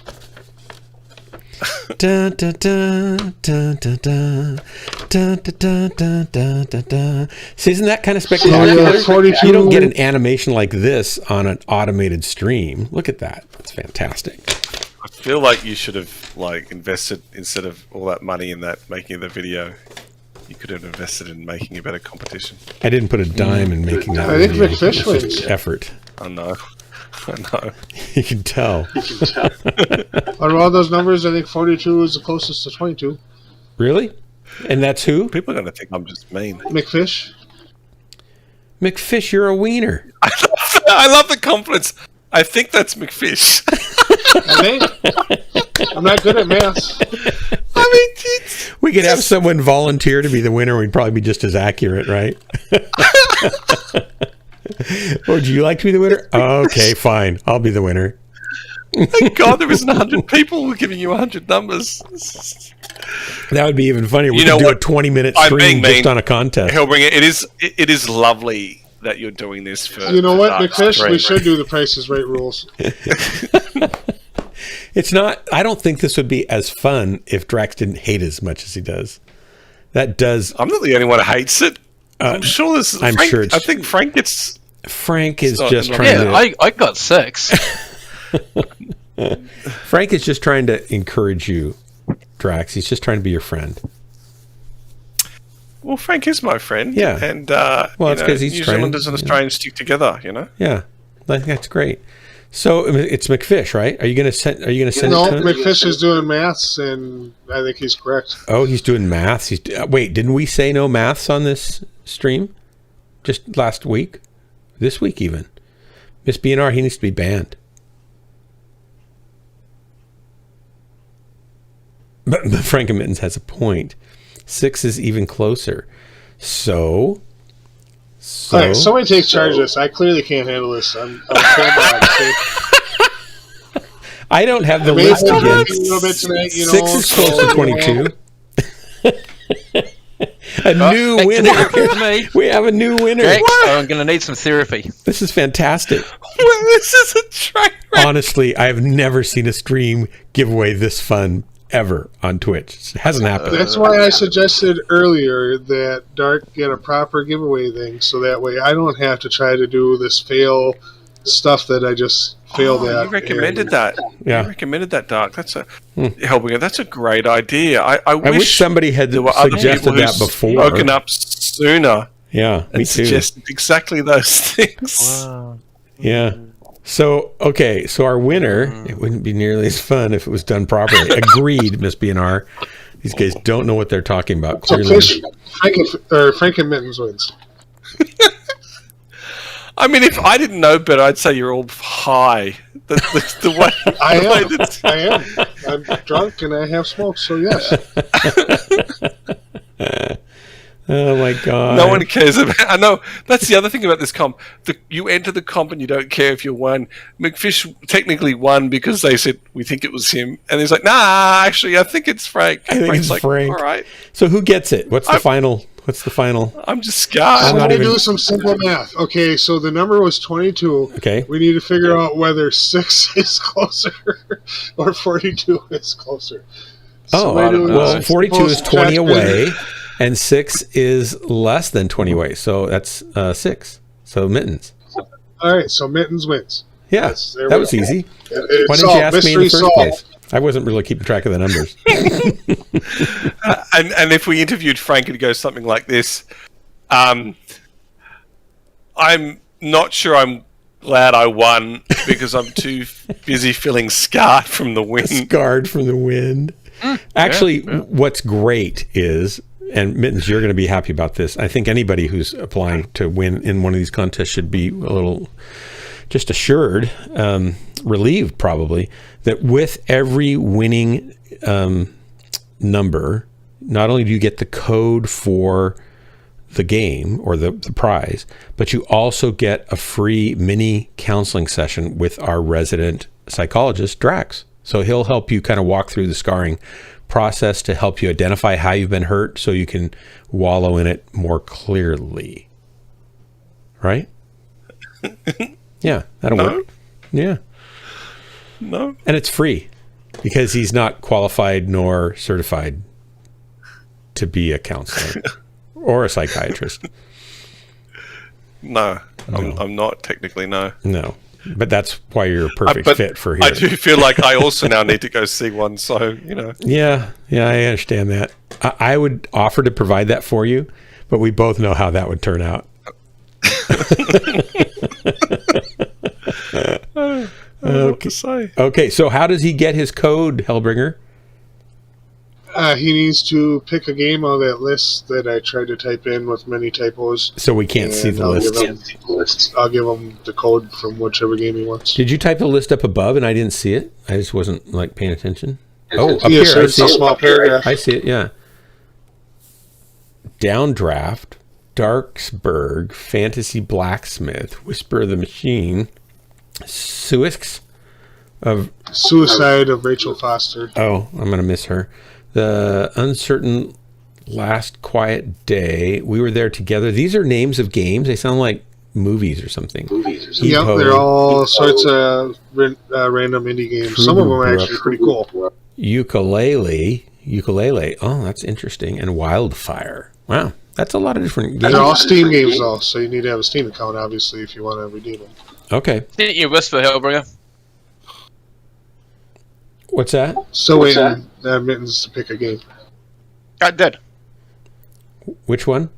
Dun, dun, dun, dun, dun, dun, dun, dun, dun, dun, dun, dun. See, isn't that kind of spectacular? 42. You don't get an animation like this on an automated stream. Look at that. It's fantastic. I feel like you should have invested, instead of all that money in that making the video, you could have invested in making a better competition. I didn't put a dime in making that. I think McFish wins. Effort. I know. You can tell. Out of all those numbers, I think 42 is the closest to 22. Really? And that's who? People are going to think I'm just mean. McFish. McFish, you're a wiener. I love the confidence. I think that's McFish. I'm not good at math. I mean, we could have someone volunteer to be the winner. We'd probably be just as accurate, right? Would you like to be the winner? Okay, fine. I'll be the winner. Thank God there isn't 100 people giving you 100 numbers. That would be even funnier. We could do a 20-minute stream just on a contest. Hellbringer, it is lovely that you're doing this for. You know what, McFish? Stream, we should do the Price is Right rules. It's not. I don't think this would be as fun if Drax didn't hate it as much as he does. That does. I'm not the only one who hates it. I'm sure this. I think Frank gets. Frank is just trying to. Yeah, I got 6. Frank is just trying to encourage you, Drax. He's just trying to be your friend. Well, Frank is my friend. Yeah. And well, it's because he's New Zealanders and Australians stick together. You know. Yeah, I think that's great. So it's McFish, right? Are you going to send? Are you going to send? No, it to him? McFish is doing maths, and I think he's correct. Oh, he's doing maths. Wait, didn't we say no maths on this stream? Just last week, this week even. Miss BNR, he needs to be banned. But Frank and Mittens has a point. 6 is even closer. So All right, somebody take charge of this. I clearly can't handle this. I'm I don't have the list again. 6 is close to 22. A new winner. We have a new winner. Jax, I'm going to need some therapy. This is fantastic. This is a train wreck. Honestly, I have never seen a stream giveaway this fun ever on Twitch. It hasn't happened. That's why I suggested earlier that Dark get a proper giveaway thing, so that way I don't have to try to do this fail stuff that I just failed at. You recommended that. Yeah. You recommended that, Dark. That's a helping. That's a great idea. I wish somebody had suggested that before. Woken up sooner. Yeah, me too. Suggested exactly those things. Wow. Yeah. So, okay, so our winner, it wouldn't be nearly as fun if it was done properly. Agreed, Miss BNR. These guys don't know what they're talking about. Clearly. Frank and Mittens wins. I mean, if I didn't know better, I'd say you're all high. The way I am. I'm drunk and I have smoked, so yes. Oh my God! No one cares about. I know that's the other thing about this comp. You enter the comp and you don't care if you won. McFish technically won because they said we think it was him, and he's like, "Nah, actually, I think it's Frank." I think it's like, Frank. All right. So who gets it? What's the final? What's the final? I'm just scarred. I'm going to do some simple math. Okay, so the number was 22. Okay. We need to figure out whether 6 is closer or 42 is closer. Well, 42 is 20 away, and 6 is less than 20 away. So that's 6. So Mittens. All right, so Mittens wins. Yeah, that was easy. Why didn't you ask me in the first place? I wasn't really keeping track of the numbers. And if we interviewed Frank, it'd go something like this. I'm not sure I'm glad I won because I'm too busy feeling scarred from the wind. Scarred from the wind. Actually, what's great is, and Mittens, you're going to be happy about this. I think anybody who's applying to win in one of these contests should be a little just assured, relieved probably, that with every winning number, not only do you get the code for the game or the prize, but you also get a free mini counseling session with our resident psychologist, Drax. So he'll help you kind of walk through the scarring process to help you identify how you've been hurt so you can wallow in it more clearly. Right? Yeah, that'll work. Yeah. No. And it's free because he's not qualified nor certified to be a counselor or a psychiatrist. No, I'm not technically, no. No, but that's why you're a perfect fit for here. I do feel like I also now need to go see one, so, you know. Yeah, I understand that. I would offer to provide that for you, but we both know how that would turn out. What to say. Okay, so how does he get his code, Hellbringer? He needs to pick a game out of that list that I tried to type in with many typos. So we can't see the list. I'll give him the code from whichever game he wants. Did you type the list up above and I didn't see it? I just wasn't like paying attention. Oh, up Yes, here. I it's see a it. small paragraph. I see it, yeah. Downdraft, Darksburg, Fantasy Blacksmith, Whisper of the Machine, Suicks of... Suicide of Rachel Foster. Oh, I'm going to miss her. The Uncertain Last Quiet Day. We Were There Together. These are names of games. They sound like movies or something. Yep, they're all sorts of random indie games. Some of them are actually pretty cool. Ukulele. Oh, that's interesting. And Wildfire. Wow, that's a lot of different games. They're all Steam games, though, so you need to have a Steam account, obviously, if you want to redeem them. Okay. Didn't you whisper, Hellbringer? What's that? So waiting Mittens to pick a game. I did. Which one?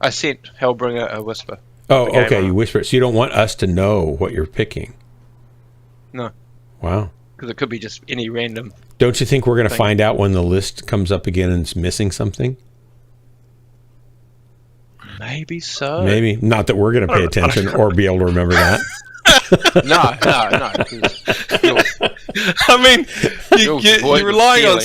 I sent Hellbringer a whisper. Oh, okay, you whisper it. So you don't want us to know what you're picking? No. Wow. Because it could be just any random... Don't you think we're going to find out when the list comes up again and it's missing something? Maybe so. Maybe. Not that we're going to pay attention or be able to remember that. No. I mean, you're relying on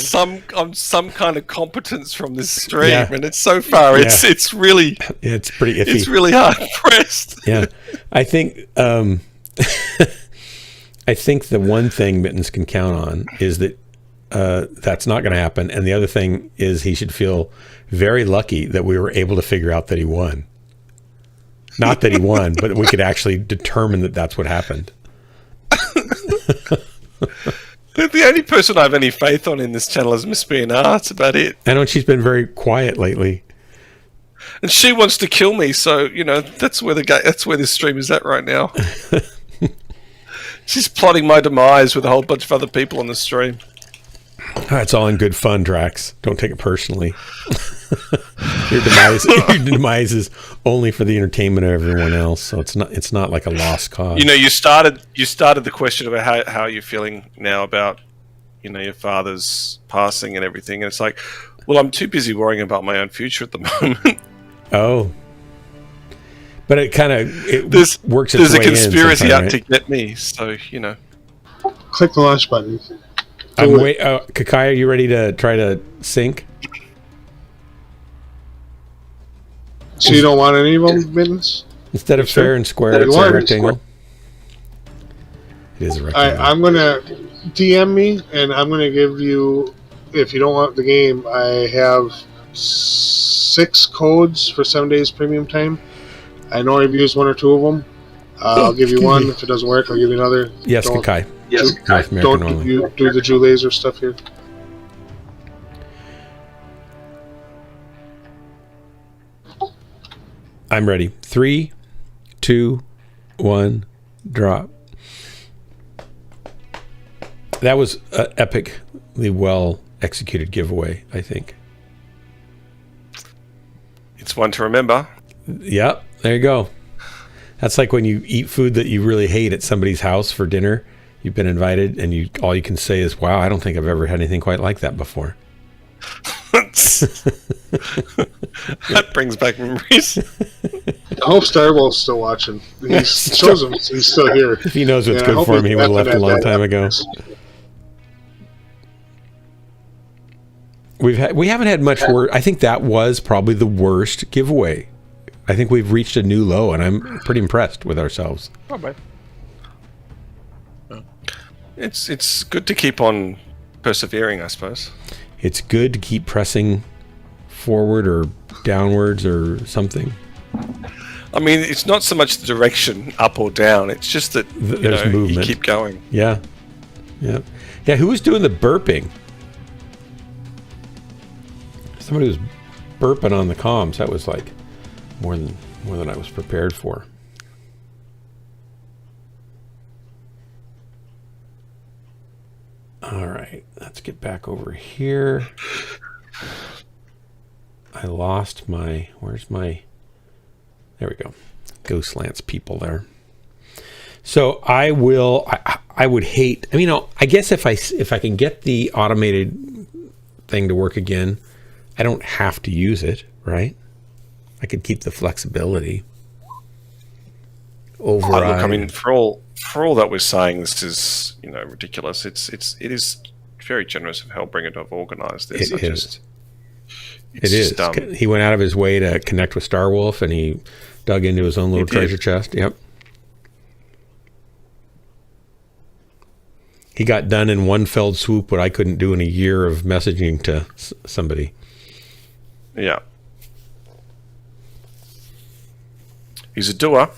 some kind of competence from this stream, and it's so far, it's really pretty iffy. It's really hard pressed. Yeah, I think I think the one thing Mittens can count on is that that's not going to happen, and the other thing is he should feel very lucky that we were able to figure out that he won. Not that he won, but we could actually determine that that's what happened. The only person I have any faith on in this channel is Miss B&R. That's about it. I know she's been very quiet lately, and she wants to kill me. So that's where this stream is at right now. She's plotting my demise with a whole bunch of other people on the stream. It's all in good fun, Drax. Don't take it personally. Your demise is only for the entertainment of everyone else, so it's not like a lost cause. You started the question about how you're feeling now about your father's passing and everything, and it's like, well, I'm too busy worrying about my own future at the moment. Oh, but it kind of works. There's a conspiracy out to get me, so Click the launch button. Kakai, are you ready to try to sync? So you don't want any of them, Mittens? Instead of fair and square, it's a rectangle. It is a rectangle. I'm going to DM me, and I'm going to give you, if you don't want the game, I have 6 codes for 7 days premium time. I know I've used 1 or 2 of them. I'll give you one. If it doesn't work, I'll give you another. Yes, Kakai. Yes, don't you do the Jew laser stuff here. I'm ready. 3, 2, 1, drop. That was an epically well executed giveaway, I think. It's one to remember. Yep, there you go. That's like when you eat food that you really hate at somebody's house for dinner. You've been invited, and all you can say is, "Wow, I don't think I've ever had anything quite like that before." That brings back memories. I hope Starwell's still watching. He shows him he's still here. If he knows what's good for him, he would have left a long time ago. We haven't had much work. I think that was probably the worst giveaway. I think we've reached a new low, and I'm pretty impressed with ourselves. Probably. It's good to keep on persevering, I suppose. It's good to keep pressing forward or downwards or something. I mean, it's not so much the direction up or down. It's just that there's movement. You keep going. Yeah. Who was doing the burping? Somebody was burping on the comms. That was like more than I was prepared for. All right, let's get back over here. I lost my, there we go. Ghostlands people there. So I I would hate. I mean, I guess if I can get the automated thing to work again, I don't have to use it, right? I could keep the flexibility. Override. Look, I mean, for all that we're saying, this is ridiculous. It is very generous of Hellbringer to have organised this. It is. He went out of his way to connect with Starwolf, and he dug into his own little treasure chest. Yep. He got done in one fell swoop what I couldn't do in a year of messaging to somebody. Yeah. He's a doer.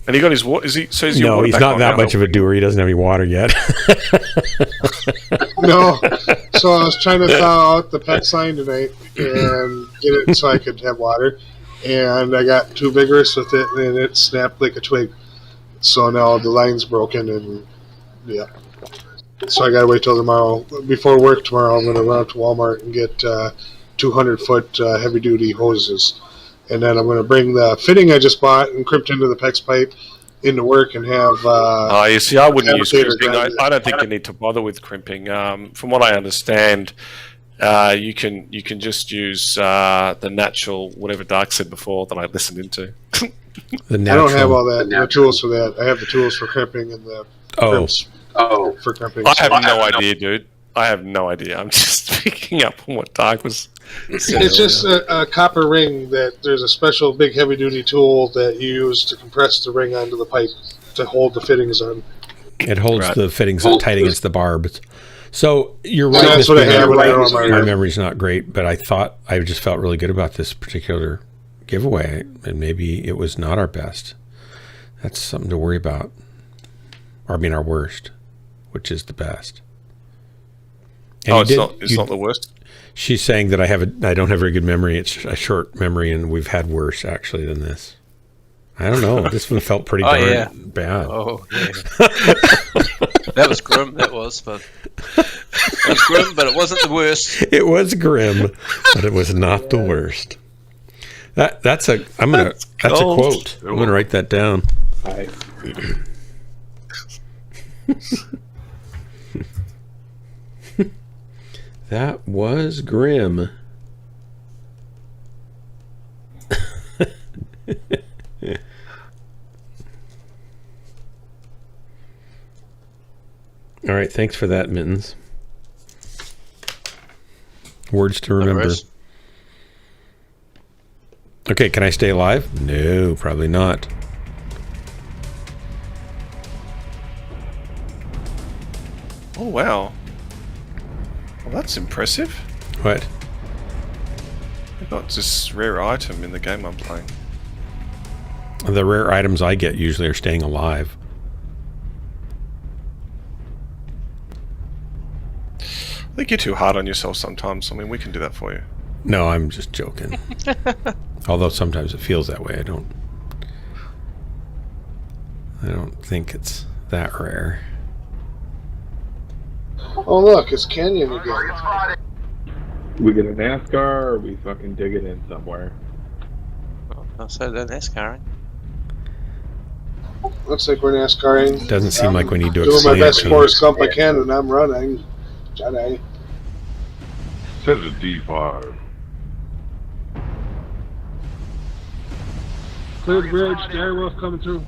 And he got his water. Is he? So is your no, water he's back not on that now? much of a doer. He doesn't have any water yet. No. So I was trying to thaw out the pet sign tonight and get it so I could have water. And I got too vigorous with it, and it snapped like a twig. So now the line's broken, and yeah. So I gotta wait till tomorrow. Before work tomorrow, I'm gonna run up to Walmart and get 200-foot heavy-duty hoses. And then I'm going to bring the fitting I just bought and crimped into the PEX pipe into work and have... you see, I wouldn't use crimping. I don't think you need to bother with crimping. From what I understand, you can just use the natural, whatever Dark said before that I listened into. I don't have all that, the tools for that. I have the tools for crimping and the crimps for crimping. I have no idea, dude. I have no idea. I'm just picking up on what Dark was saying. It's just a copper ring that there's a special big heavy duty tool that you use to compress the ring onto the pipe to hold the fittings on. It holds the fittings tight against the barbs. So you're right. That's what I have. My memory's not great, but I just felt really good about this particular giveaway, and maybe it was not our best. That's something to worry about. Or I mean our worst, which is the best. And it's not the worst. She's saying that I don't have very good memory. It's a short memory, and we've had worse actually than this. I don't know. This one felt pretty bad. Oh, yeah. That was grim. That was, but it was grim, but it wasn't the worst. It was grim, but it was not the worst. That's a quote. I'm gonna write that down. That was grim. All right, thanks for that, Mittens. Words to remember. Okay, can I stay alive? No, probably not. Oh, wow. Well, that's impressive. What? I got this rare item in the game I'm playing. The rare items I get usually are staying alive. I think you're too hard on yourself sometimes. I mean, we can do that for you. No, I'm just joking. Although sometimes it feels that way. I don't think it's that rare. Oh look, it's Canyon again. We get a NASCAR, or we fucking dig it in somewhere. Oh, so they're NASCAR. Looks like we're NASCARing. Doesn't seem like we need to doing my best Forrest Gump I can, and I'm running. Johnny. Says a D5. Cleared bridge, Direwolf coming through.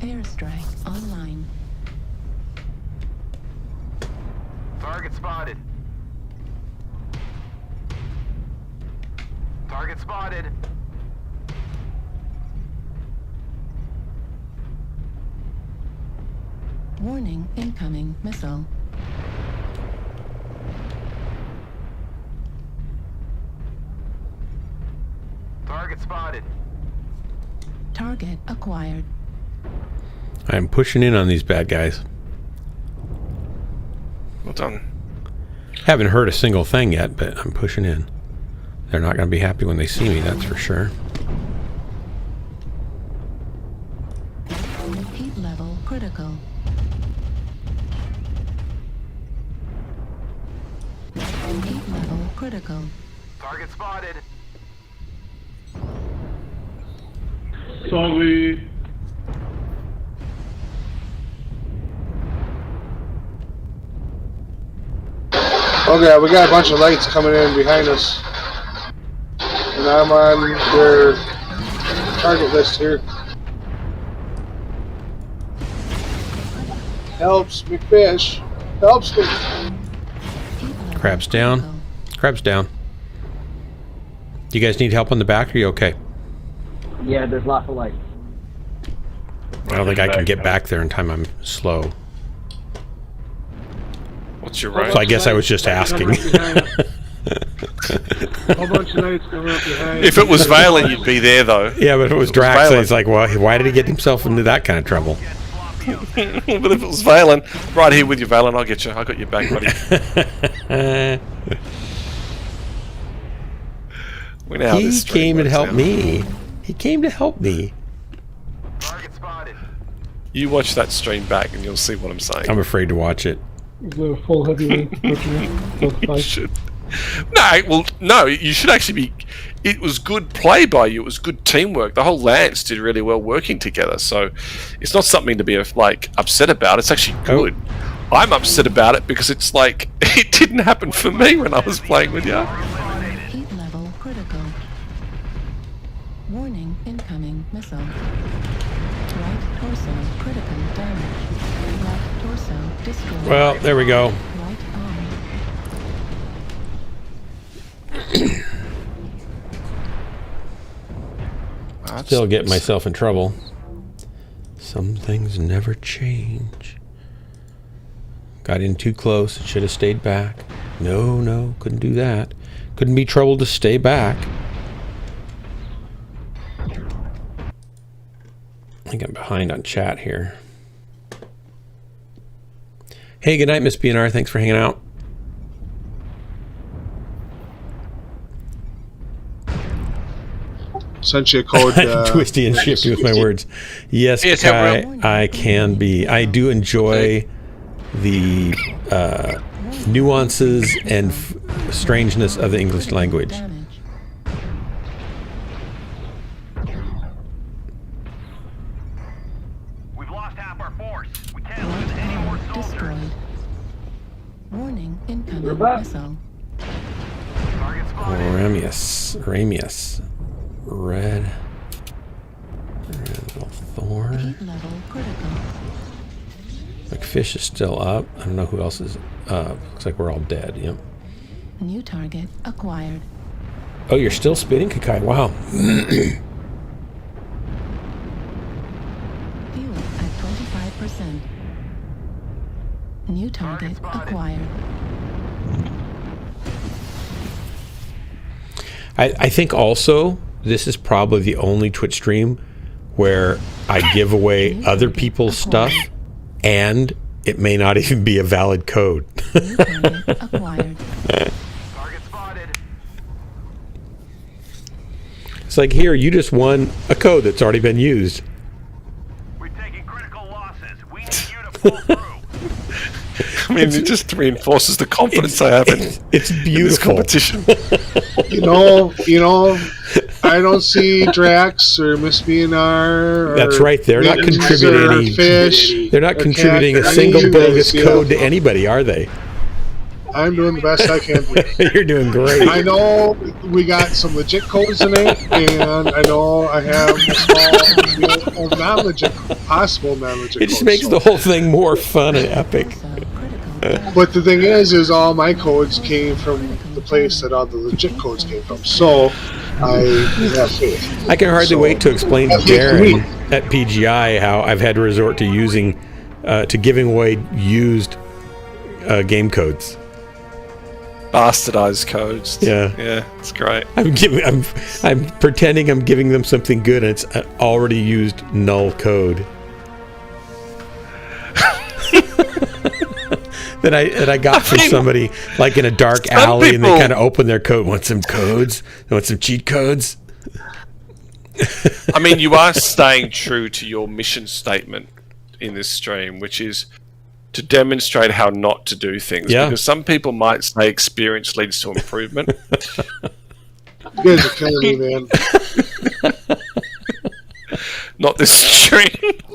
Airstrike online. Target spotted. Target spotted. Warning, incoming missile. Target spotted. Target acquired. I'm pushing in on these bad guys. Well done. Haven't heard a single thing yet, but I'm pushing in. They're not going to be happy when they see me, that's for sure. Heat level critical. Heat level critical. Target spotted. Sorry. Okay, we got a bunch of lights coming in behind us. And I'm on their target list here. Helps me fish. Helps me. Crab's down. Crab's down. Do you guys need help on the back? Or are you okay? Yeah, there's lots of light. I don't think I can get back there in time. I'm slow. What's your range? So I guess I was just asking. Whole bunch of lights coming up behind. If it was Valen, you'd be there though. Yeah, but if it was Drax, it's like, well, why did he get himself into that kind of trouble? But if it was Valen, right here with you, Valen, I'll get you. I got your back, buddy. We know how He this stream came and works helped now. me. He came to help me. You watch that stream back and you'll see what I'm saying. I'm afraid to watch it. The full heavyweight. You should. No, well, no, you should actually be. It was good play by you. It was good teamwork. The whole Lance did really well working together. So it's not something to be like upset about. It's actually good. I'm upset about it because it's like it didn't happen for me when I was playing with you. Heat level critical. Warning, incoming missile. Right torso critical damage. Left torso destroyed. Well, there we go. Right arm. Still getting myself in trouble. Some things never change. Got in too close. Should have stayed back. No, couldn't do that. Couldn't be trouble to stay back. I think I'm behind on chat here. Hey, good night, Miss BNR. Thanks for hanging out. Sent you a code. Twisty and shifty with my words. Yes, Kai, I can be. I do enjoy the nuances and strangeness of the English language. We've lost half our force. We can't lose any more soldiers. Destroyed. Warning, incoming missile. Ramius. Red little thorn. Heat level critical. McFish is still up. I don't know who else is up. Looks like we're all dead. Yep. New target acquired. Oh, you're still spinning, Kakai. Wow. Fuel at 25%. New target acquired. I think also this is probably the only Twitch stream where I give away other people's stuff and it may not even be a valid code. New target acquired. It's like, here, you just won a code that's already been used. We're taking critical losses. We need you to pull through. I mean, it just reinforces the confidence I have in it's beautiful. In this competition. You know, I don't see Drax or Miss BNR. That's right. They're not contributing any fish. They're not contributing a single bogus code to anybody, are they? I'm doing the best I can do. You're doing great. I know we got some legit codes in it, and I know I have small, non-legit, possible non-legit It just codes, makes the whole thing more fun and epic. But the thing is all my codes came from the place that all the legit codes came from. So I have faith. I can hardly wait to explain to Darren at PGI how I've had to resort to using, to giving away used game codes. Bastardized codes. Yeah, it's great. I'm pretending I'm giving them something good, and it's an already used null code. that I got from somebody like in a dark alley, and they kind of open their code. Want some codes? Want some cheat codes? I mean, you are staying true to your mission statement in this stream, which is to demonstrate how not to do things. Yeah. Because some people might say experience leads to improvement. You guys are killing me, man. Not this string.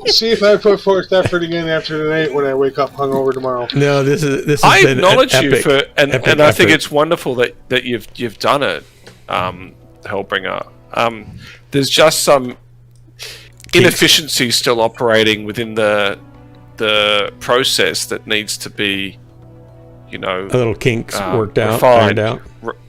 See if I put forth effort again after tonight when I wake up hungover tomorrow. No, this is. I been acknowledge an you epic, for, and epic I think effort. it's wonderful that you've done it, Hellbringer. There's just some inefficiency still operating within the process that needs to be, a little kinks worked out, refined. ironed out.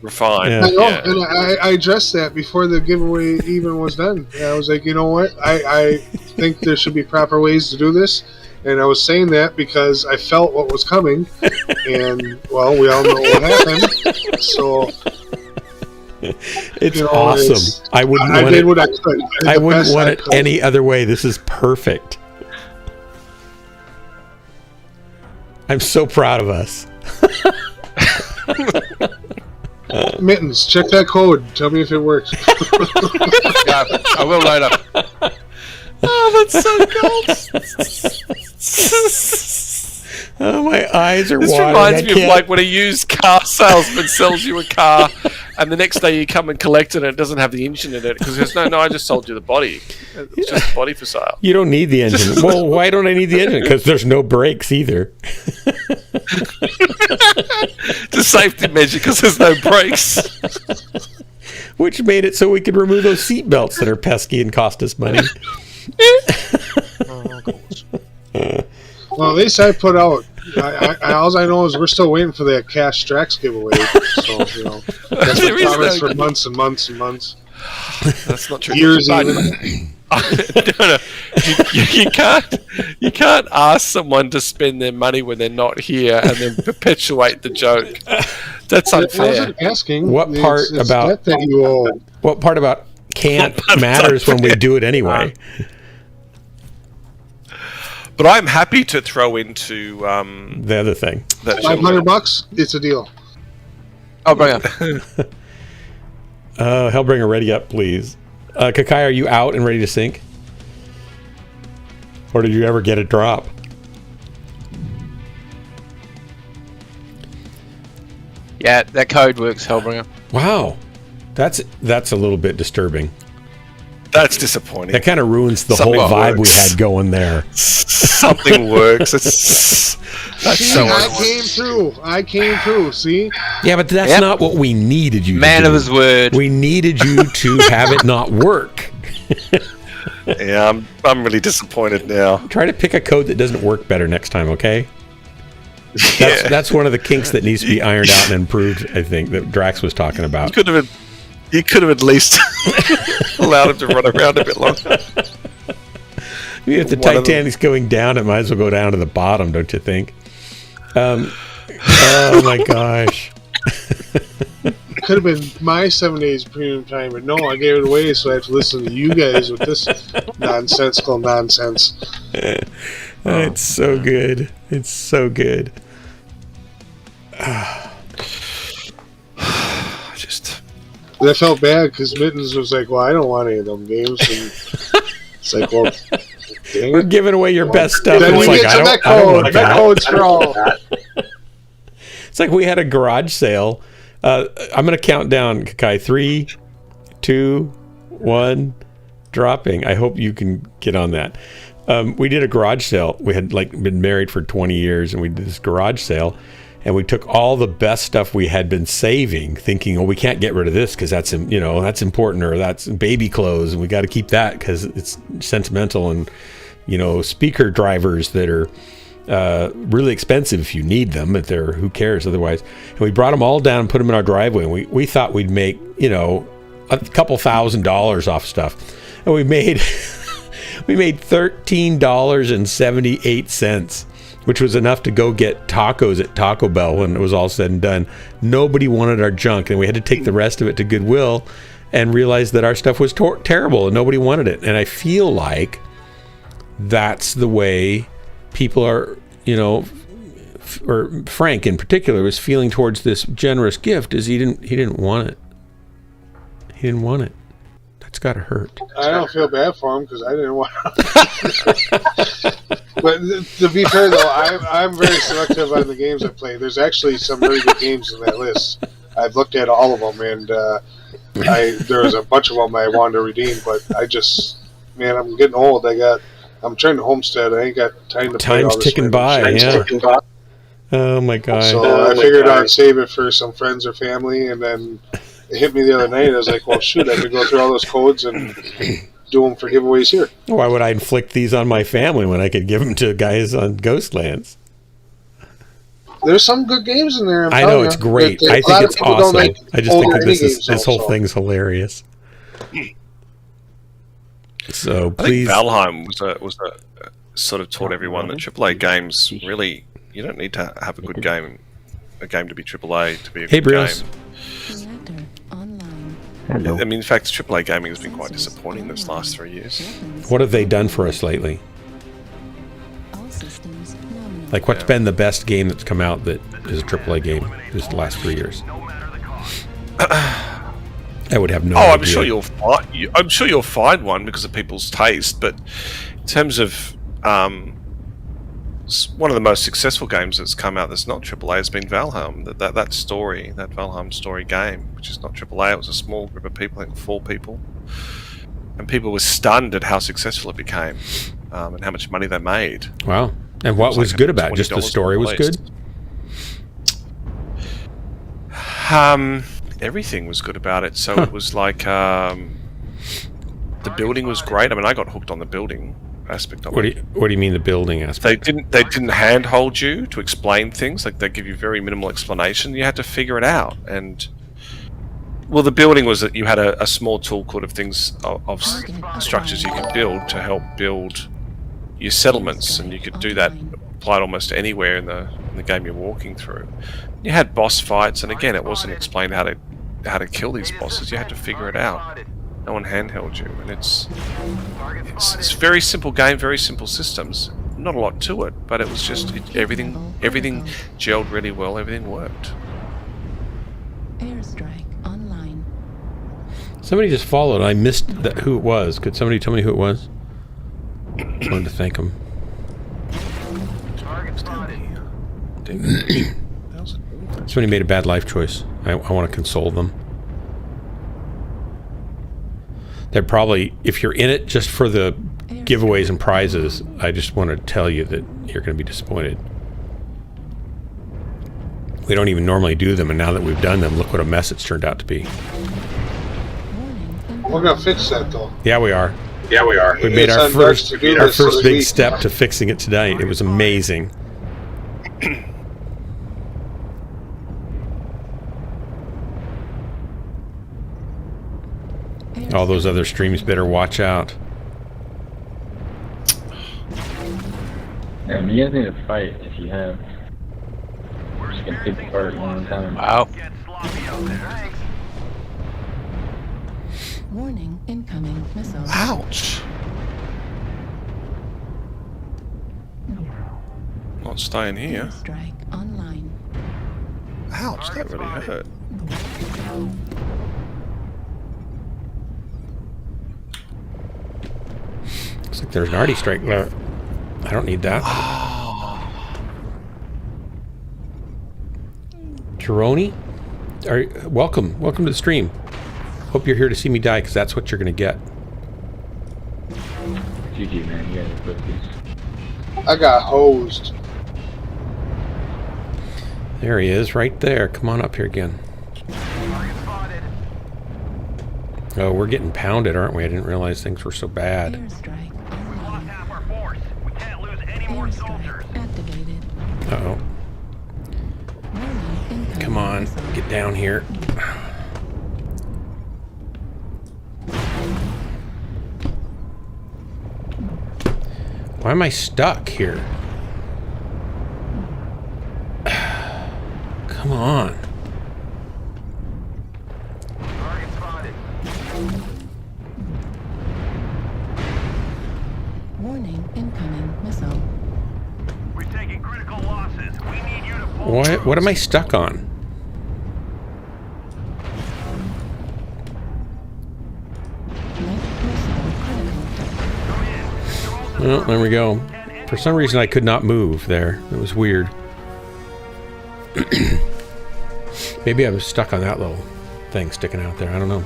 Refined. Yeah. I know, and I addressed that before the giveaway even was done. And I was like, you know what? I think there should be proper ways to do this. And I was saying that because I felt what was coming. And, well, we all know what happened. So... It's awesome. I wouldn't want did it. what I could. I wouldn't want it any other way. This is perfect. I'm so proud of us. Mittens, check that code. Tell me if it works. Yeah, I will later. Oh, that's so cool. Oh, my eyes are This watering. reminds me of like when a used car salesman sells you a car, and the next day you come and collect it, and it doesn't have the engine in it because he goes, "No, I just sold you the body. It's just the body for sale." You don't need the engine. Well, why don't I need the engine? Because there's no brakes either. It's a safety measure because there's no brakes. Which made it so we could remove those seat belts that are pesky and cost us money. Well, at least I put out. All I know is we're still waiting for that Cash Strax giveaway. So, that's been promised for months and months and months. That's not true. Years But- even. No. You can't ask someone to spend their money when they're not here and then perpetuate the joke. That's I unfair. wasn't asking. What part it's about debt that you owe? What part about can't matters when we do it anyway? But I'm happy to throw into The other thing. that $500. It's a deal. I'll bring it. Hellbringer, ready up, please. Kakai, are you out and ready to sink? Or did you ever get a drop? Yeah, that code works, Hellbringer. Wow. That's a little bit disturbing. That's disappointing. That kind of ruins the Something whole vibe works. we had going there. Something works. That's so I came through. See? Yeah, but that's not what we needed you to Man do. of his word. We needed you to have it not work. Yeah, I'm really disappointed now. Try to pick a code that doesn't work better next time, okay? Yeah. That's one of the kinks that needs to be ironed out and improved, I think, that Drax was talking about. You could have at least allowed him to run around a bit longer. If the Titanic's going down, it might as well go down to the bottom, don't you think? Oh my gosh. It could have been my 7 days premium time, but no, I gave it away, so I have to listen to you guys with this nonsensical nonsense. It's so good. It's so good. But I felt bad because Mittens was like, well, I don't want any of them games. And it's like, well, dang We're it. giving away your best stuff. Then It's we like, get I to don't Mech want Code. that. Mech Code's for all. It's like we had a garage sale. I'm going to count down, Kakai. 3, 2, 1, dropping. I hope you can get on that. We did a garage sale. We had been married for 20 years, and we did this garage sale, and we took all the best stuff we had been saving, thinking, oh, we can't get rid of this because that's important, or that's baby clothes, and we got to keep that because it's sentimental, and speaker drivers that are really expensive if you need them, but who cares otherwise. And we brought them all down and put them in our driveway, and we thought we'd make a couple $1,000s off stuff, and we made $13.78, which was enough to go get tacos at Taco Bell when it was all said and done. Nobody wanted our junk, and we had to take the rest of it to Goodwill and realize that our stuff was terrible and nobody wanted it. And I feel like that's the way people are, or Frank in particular was feeling towards this generous gift, is he didn't want it. He didn't want it. That's got to hurt. I don't feel bad for him because I didn't want But to be fair, though, I'm very selective on the games I play. There's actually some really good games in that list. I've looked at all of them, and there was a bunch of them I wanted to redeem, but man, I'm getting old. I'm trying to homestead. I ain't got time to play all Time's this ticking by, yeah. Oh my god. So I figured I'd save it for some friends or family, and then it hit me the other night. I was like, well, shoot, I could go through all those codes and do them for giveaways here. Why would I inflict these on my family when I could give them to guys on Ghostlands? There's some good games in there. I know, it's great. I think it's awesome. I just think that this whole thing's hilarious. So please, I think Valheim was a sort of taught everyone that AAA games really, you don't need to have a good game, a game to be AAA to be a good Brios. game. Hello. I mean, in fact, AAA gaming has been quite disappointing this last 3 years. What have they done for us lately? Like, what's been the best game that's come out that is a AAA game this last 3 years? I would have no idea. I'm sure you'll find one because of people's taste. But in terms of one of the most successful games that's come out that's not AAA has been Valheim. That Valheim story game, which is not AAA. It was a small group of people, I think 4 people, and people were stunned at how successful it became and how much money they made. Wow. And what was good about it? Just the story was good? Everything was good about it. So it was like the building was great. I mean, I got hooked on the building aspect of it. What do you mean the building aspect? They didn't handhold you to explain things. Like, they give you very minimal explanation. You had to figure it out. And well, the building was that you had a small toolkit of things of structures you could build to help build your settlements, and you could do that applied almost anywhere in the game you're walking through. You had boss fights, and again, it wasn't explained how to kill these bosses. You had to figure it out. No one handheld you, and it's a very simple game, very simple systems. Not a lot to it, but it was just everything gelled really well. Everything worked. Airstrike online. Somebody just followed. I missed who it was. Could somebody tell me who it was? I wanted to thank him. Somebody made a bad life choice. I want to console them. They're probably, if you're in it just for the giveaways and prizes, I just want to tell you that you're going to be disappointed. We don't even normally do them, and now that we've done them, look what a mess it's turned out to be. We're going to fix that, though. Yeah, we are. Yeah, we are. We made our first big step to fixing it tonight. It was amazing. All those other streams better watch out. Yeah, you guys need to fight if you have. We're just gonna pick apart one at a time. Wow. Warning, incoming missile. Ouch. Not staying here. Strike online. Ouch, that really hurt. Looks like there's an arty strike there. I don't need that. Tironi? Welcome to the stream. Hope you're here to see me die, because that's what you're going to get. GG, man. You gotta put these. I got hosed. There he is, right there. Come on up here again. Oh, we're getting pounded, aren't we? I didn't realize things were so bad. Uh-oh. Come on, get down here. Why am I stuck here? Come on. Warning, incoming missile. We're taking critical losses. We need you to pull What am I stuck on? Well, there we go. For some reason, I could not move there. It was weird. Maybe I was stuck on that little thing sticking out there. I don't know.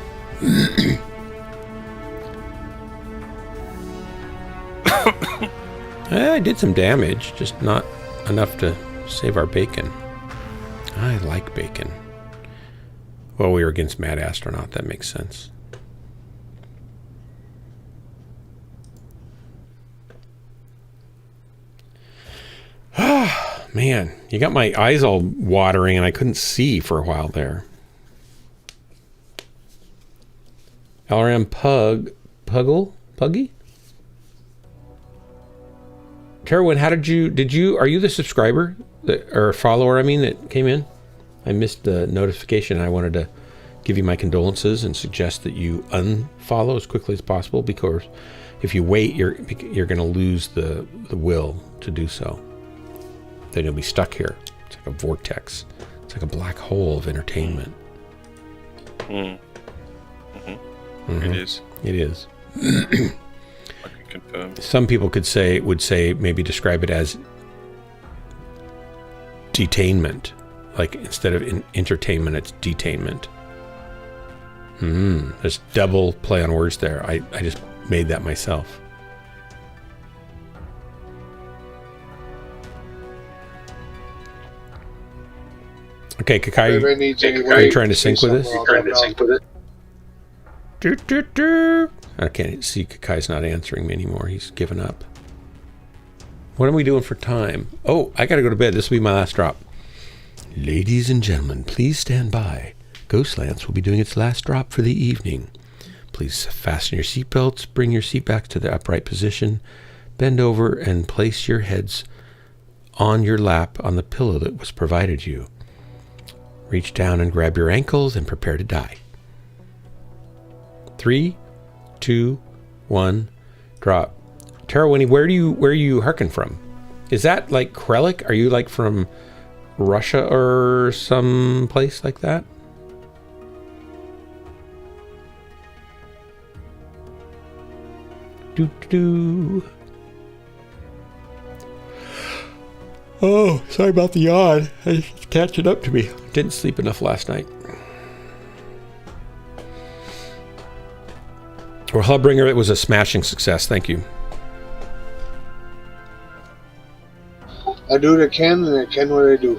I did some damage, just not enough to save our bacon. I like bacon. Well, we were against Mad Astronaut. That makes sense. Man, you got my eyes all watering and I couldn't see for a while there. LRM Puggy? Terwin, how did you, are you the subscriber, or follower, I mean, that came in? I missed the notification. I wanted to give you my condolences and suggest that you unfollow as quickly as possible, because if you wait, you're going to lose the will to do so. Then you'll be stuck here. It's like a vortex. It's like a black hole of entertainment. It is. It is. I can confirm. Some people would say, maybe describe it as detainment. Like instead of entertainment, it's detainment. There's double play on words there. I just made that myself. Okay, Kakai, are you trying to sync with us? I can't see. Kakai's not answering me anymore. He's given up. What are we doing for time? Oh, I gotta go to bed. This will be my last drop. Ladies and gentlemen, please stand by. Ghostlands will be doing its last drop for the evening. Please fasten your seatbelts, bring your seat back to the upright position, bend over, and place your heads on your lap on the pillow that was provided you. Reach down and grab your ankles and prepare to die. 3, 2, 1, drop. Tara Winnie, where are you harken from? Is that like Krellick? Are you like from Russia or some place like that? Doo-doo. Oh, sorry about the yawn. It's catching up to me. Didn't sleep enough last night. Well, Hubbringer, it was a smashing success. Thank you. I do what I can, and I can what I do.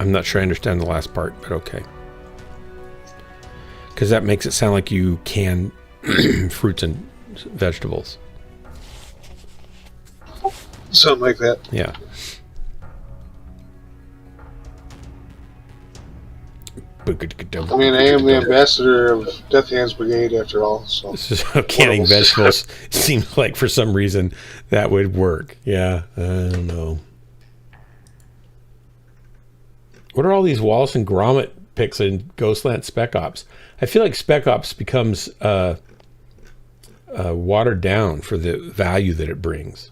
I'm not sure I understand the last part, but okay. Because that makes it sound like you can fruits and vegetables. Something like that. Yeah. I mean, I am the ambassador of Death Hands Brigade after all. So canning vegetables seems like for some reason that would work. Yeah, I don't know. What are all these Wallace and Gromit picks in Ghostland Spec Ops? I feel like Spec Ops becomes watered down for the value that it brings.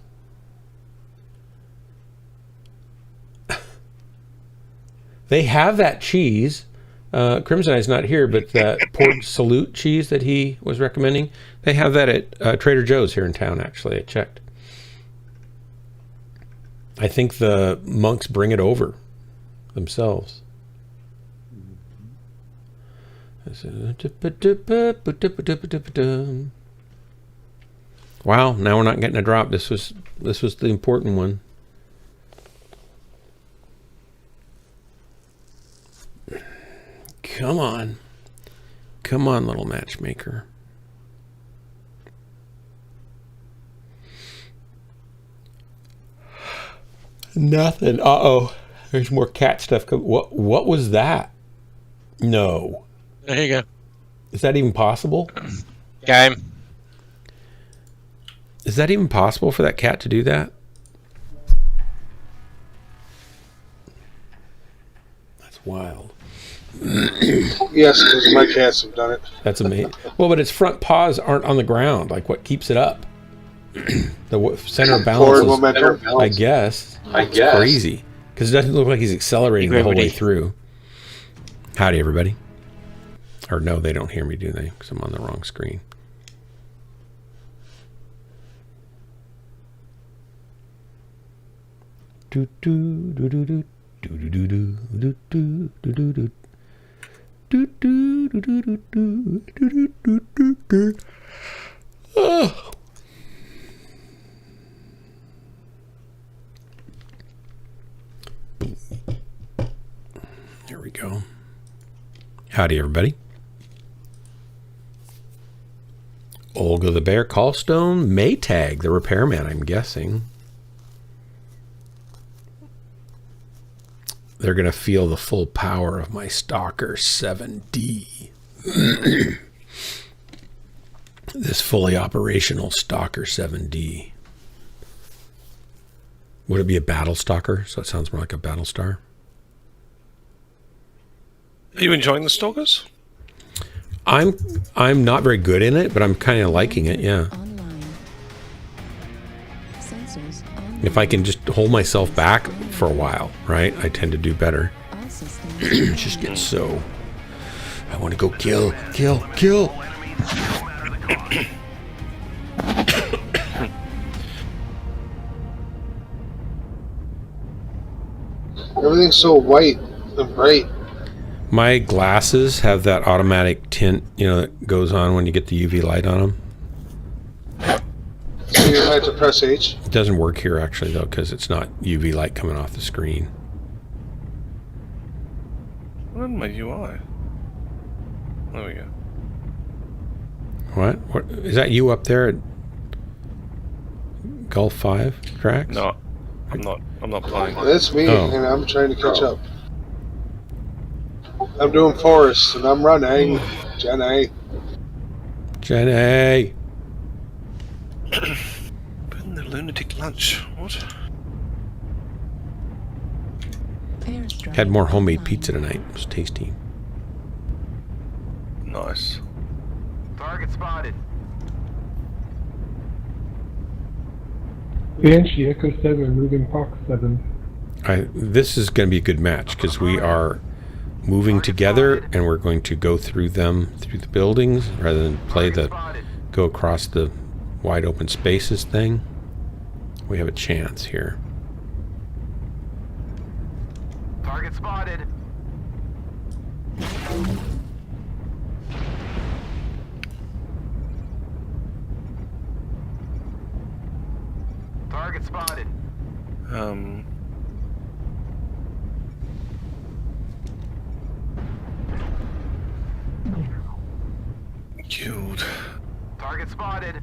They have that cheese. Crimson Eye's not here, but that Port Salute cheese that he was recommending, they have that at Trader Joe's here in town, actually. I checked. I think the monks bring it over themselves. Wow, now we're not getting a drop. This was the important one. Come on. Come on, little matchmaker. Nothing. Uh-oh. There's more cat stuff. What was that? No. There you go. Is that even possible? Game. Is that even possible for that cat to do that? That's wild. Yes, because my cats have done it. That's amazing. Well, but its front paws aren't on the ground. Like, what keeps it up? The center of balance is, I guess. It's crazy. Because it doesn't look like he's accelerating the whole way through. Howdy, everybody. Or no, they don't hear me, do they? Because I'm on the wrong screen. Oh. There we go. Howdy, everybody. Olga the Bear, Callstone, Maytag, the repairman, I'm guessing. They're going to feel the full power of my Stalker 7D. This fully operational Stalker 7D. Would it be a Battle Stalker? So it sounds more like a Battle Star. Are you enjoying the Stalkers? I'm not very good in it, but I'm kind of liking it, yeah. If I can just hold myself back for a while, right? I tend to do better. Just get so... I want to go kill. Everything's so white and bright. My glasses have that automatic tint, you know, that goes on when you get the UV light on them. So you had to press H? It doesn't work here, actually, though, because it's not UV light coming off the screen. What in my UI? There we go. What? Is that you up there at Gulf 5 tracks? No, I'm not playing. That's me, and I'm trying to catch up. I'm doing forest, and I'm running. Jenny. Putting the lunatic lunch. What? Had more homemade pizza tonight. It was tasty. Nice. Target spotted. Banshee Echo 7 moving Fox 7. This is going to be a good match because we are moving together and we're going to go through them through the buildings rather than play the go across the wide open spaces thing. We have a chance here. Target spotted. Target spotted. Killed. Target spotted.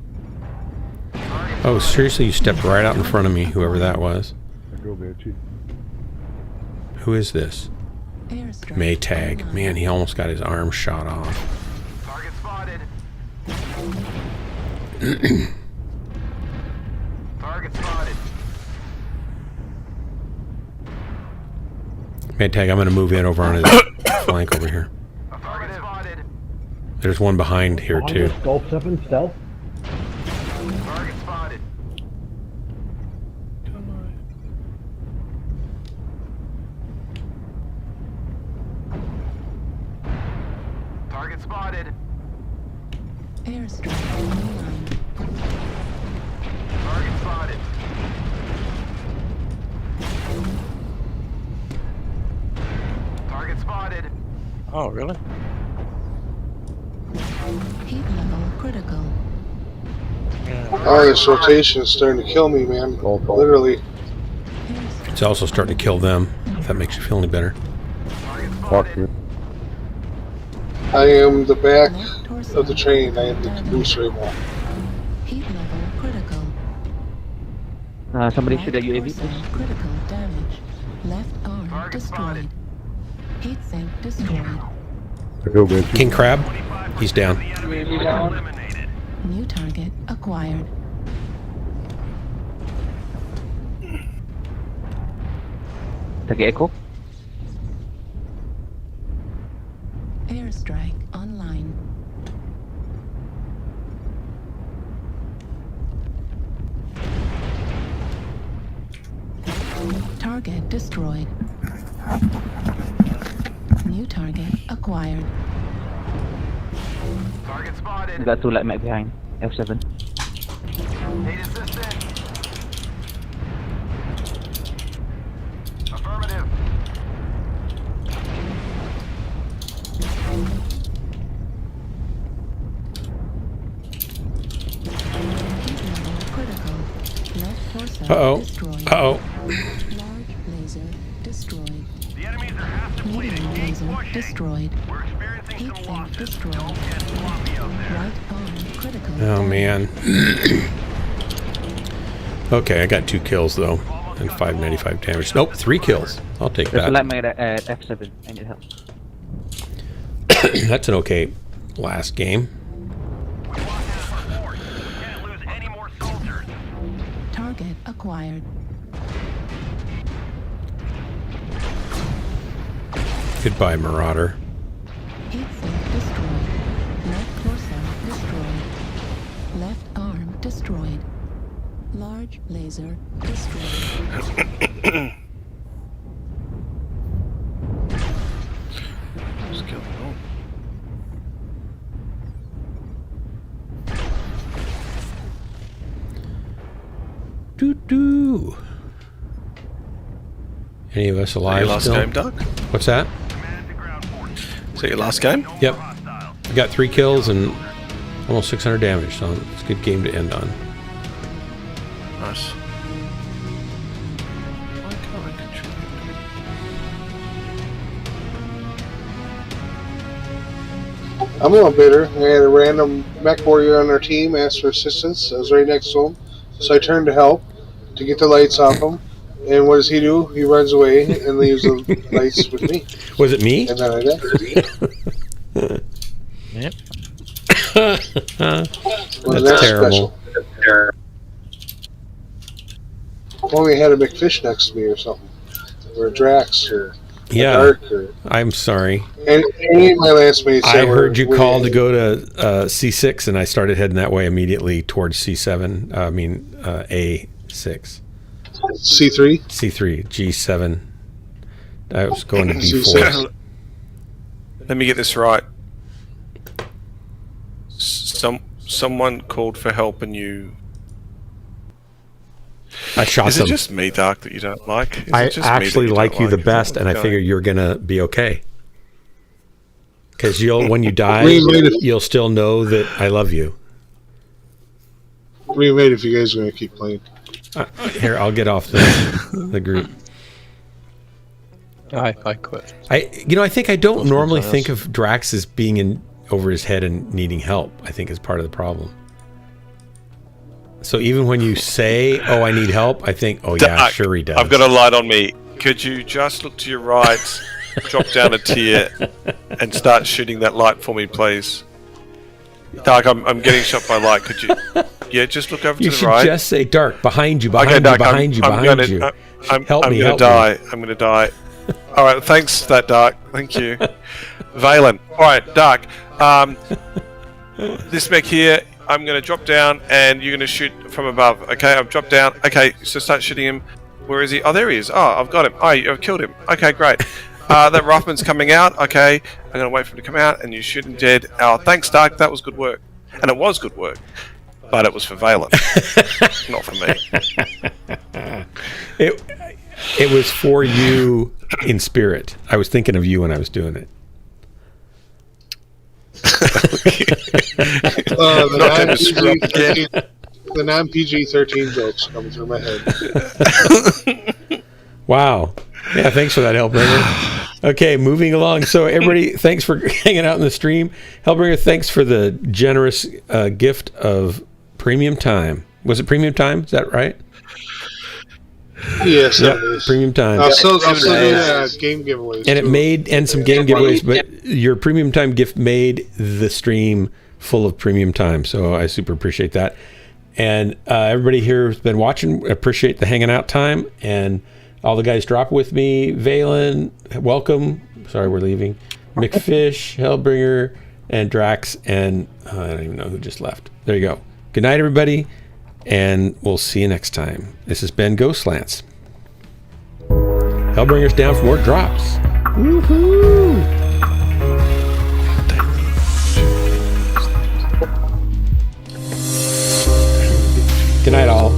Oh, seriously? You stepped right out in front of me, whoever that was. Who is this? Maytag. Man, he almost got his arm shot off. Target spotted. Target spotted. Maytag, I'm going to move in over on his flank over here. Target spotted. There's one behind here, too. Gulf 7 stealth. Target spotted. Target spotted. Airstrike online. Target spotted. Target spotted. Oh, really? Heat level critical. Oh, this rotation is starting to kill me, man. Literally. It's also starting to kill them, if that makes you feel any better. I am the back of the train. I am the caboose right now. Heat level critical. Somebody shoot a UAV, please. Critical damage. Left arm destroyed. Heat sink destroyed. King Crab, he's down. New target acquired. Take Echo. Airstrike online. Target destroyed. New target acquired. Target spotted. We got two light mech behind. F7. Need assistance. torso Uh-oh. destroyed. Uh-oh. Large laser destroyed. Medium laser destroyed. Heat sink destroyed. Right arm critical. Oh, man. Okay, I got 2 kills, though. And 595 damage. Nope, 3 kills. I'll take There's a that. light mag at F7. I need help. That's an okay last game. Target acquired. Goodbye, Marauder. Heat sink destroyed. Left torso destroyed. Left arm destroyed. Large laser destroyed. Doo-doo. Any of us alive? Your last still? game, Doug? What's that? Is that your last game? Yep. I got 3 kills and almost 600 damage, so it's a good game to end on. Nice. I'm a little bitter. I had a random Mechwarrior on our team ask for assistance. I was right next to him, so I turned to help to get the lights off him. And what does he do? He runs away and leaves the lights with me. Was it me? And then I died. Yep. Well, That's terrible. Special. Only had a McFish next to me or something, or a Drax, or Yeah. a Dark, or I'm sorry. any of my last mates. I heard you call to go to C6, and I started heading that way immediately towards C7. A6. C3? C3. G7. I was going to D4. Let me get this right. Someone called for help and you... I shot Is them. it just me, Dark, that you don't like? Is I it just actually me that like don't you the like? best, and I Okay. figure you're going to be okay. Because when you die, you'll still know that I love you. Remade if you guys are going to keep playing. Here, I'll get off the group. I quit. I think I don't normally think of Drax as being in over his head and needing help. I think is part of the problem. So even when you say, "Oh, I need help," I think, "Oh yeah, Dark, sure he does." I've got a light on me. Could you just look to your right, drop down a tier, and start shooting that light for me, please? Dark, I'm getting shot by light. Could you? Yeah, just look over to You the should right. just say, "Dark, behind you, behind Okay, you, Dark, behind you, I'm behind gonna, you." I'm Help me, gonna help die. me. I'm gonna die. All right, thanks for that, Dark. Thank you, Valen. All right, Dark. This mech here, I'm gonna drop down, and you're gonna shoot from above. Okay, I've dropped down. Okay, so start shooting him. Where is he? Oh, there he is. Oh, I've got him. Oh, I've killed him. Okay, great. That Rothman's coming out. Okay, I'm gonna wait for him to come out, and you shoot him dead. Oh, thanks, Dark. That was good work, and it was good work. But it was for Valen, not for me. It was for you in spirit. I was thinking of you when I was doing it. The non-PG-13 jokes coming through my head. Wow. Yeah, thanks for that, Hellbringer. Okay, moving along. So everybody, thanks for hanging out in the stream. Hellbringer, thanks for the generous gift of premium time. Was it premium time? Is that right? Yes, yep, it is. premium time. I'll still do game giveaways. And it made some game giveaways, but your premium time gift made the stream full of premium time. So I super appreciate that. And everybody here who's been watching, appreciate the hanging out time. And all the guys drop with me. Valen, welcome. Sorry, we're leaving. McFish, Hellbringer, and Drax, and I don't even know who just left. There you go. Good night, everybody, and we'll see you next time. This has been Ghostlance. Hellbringer's down for more drops. Woohoo! Good night, all.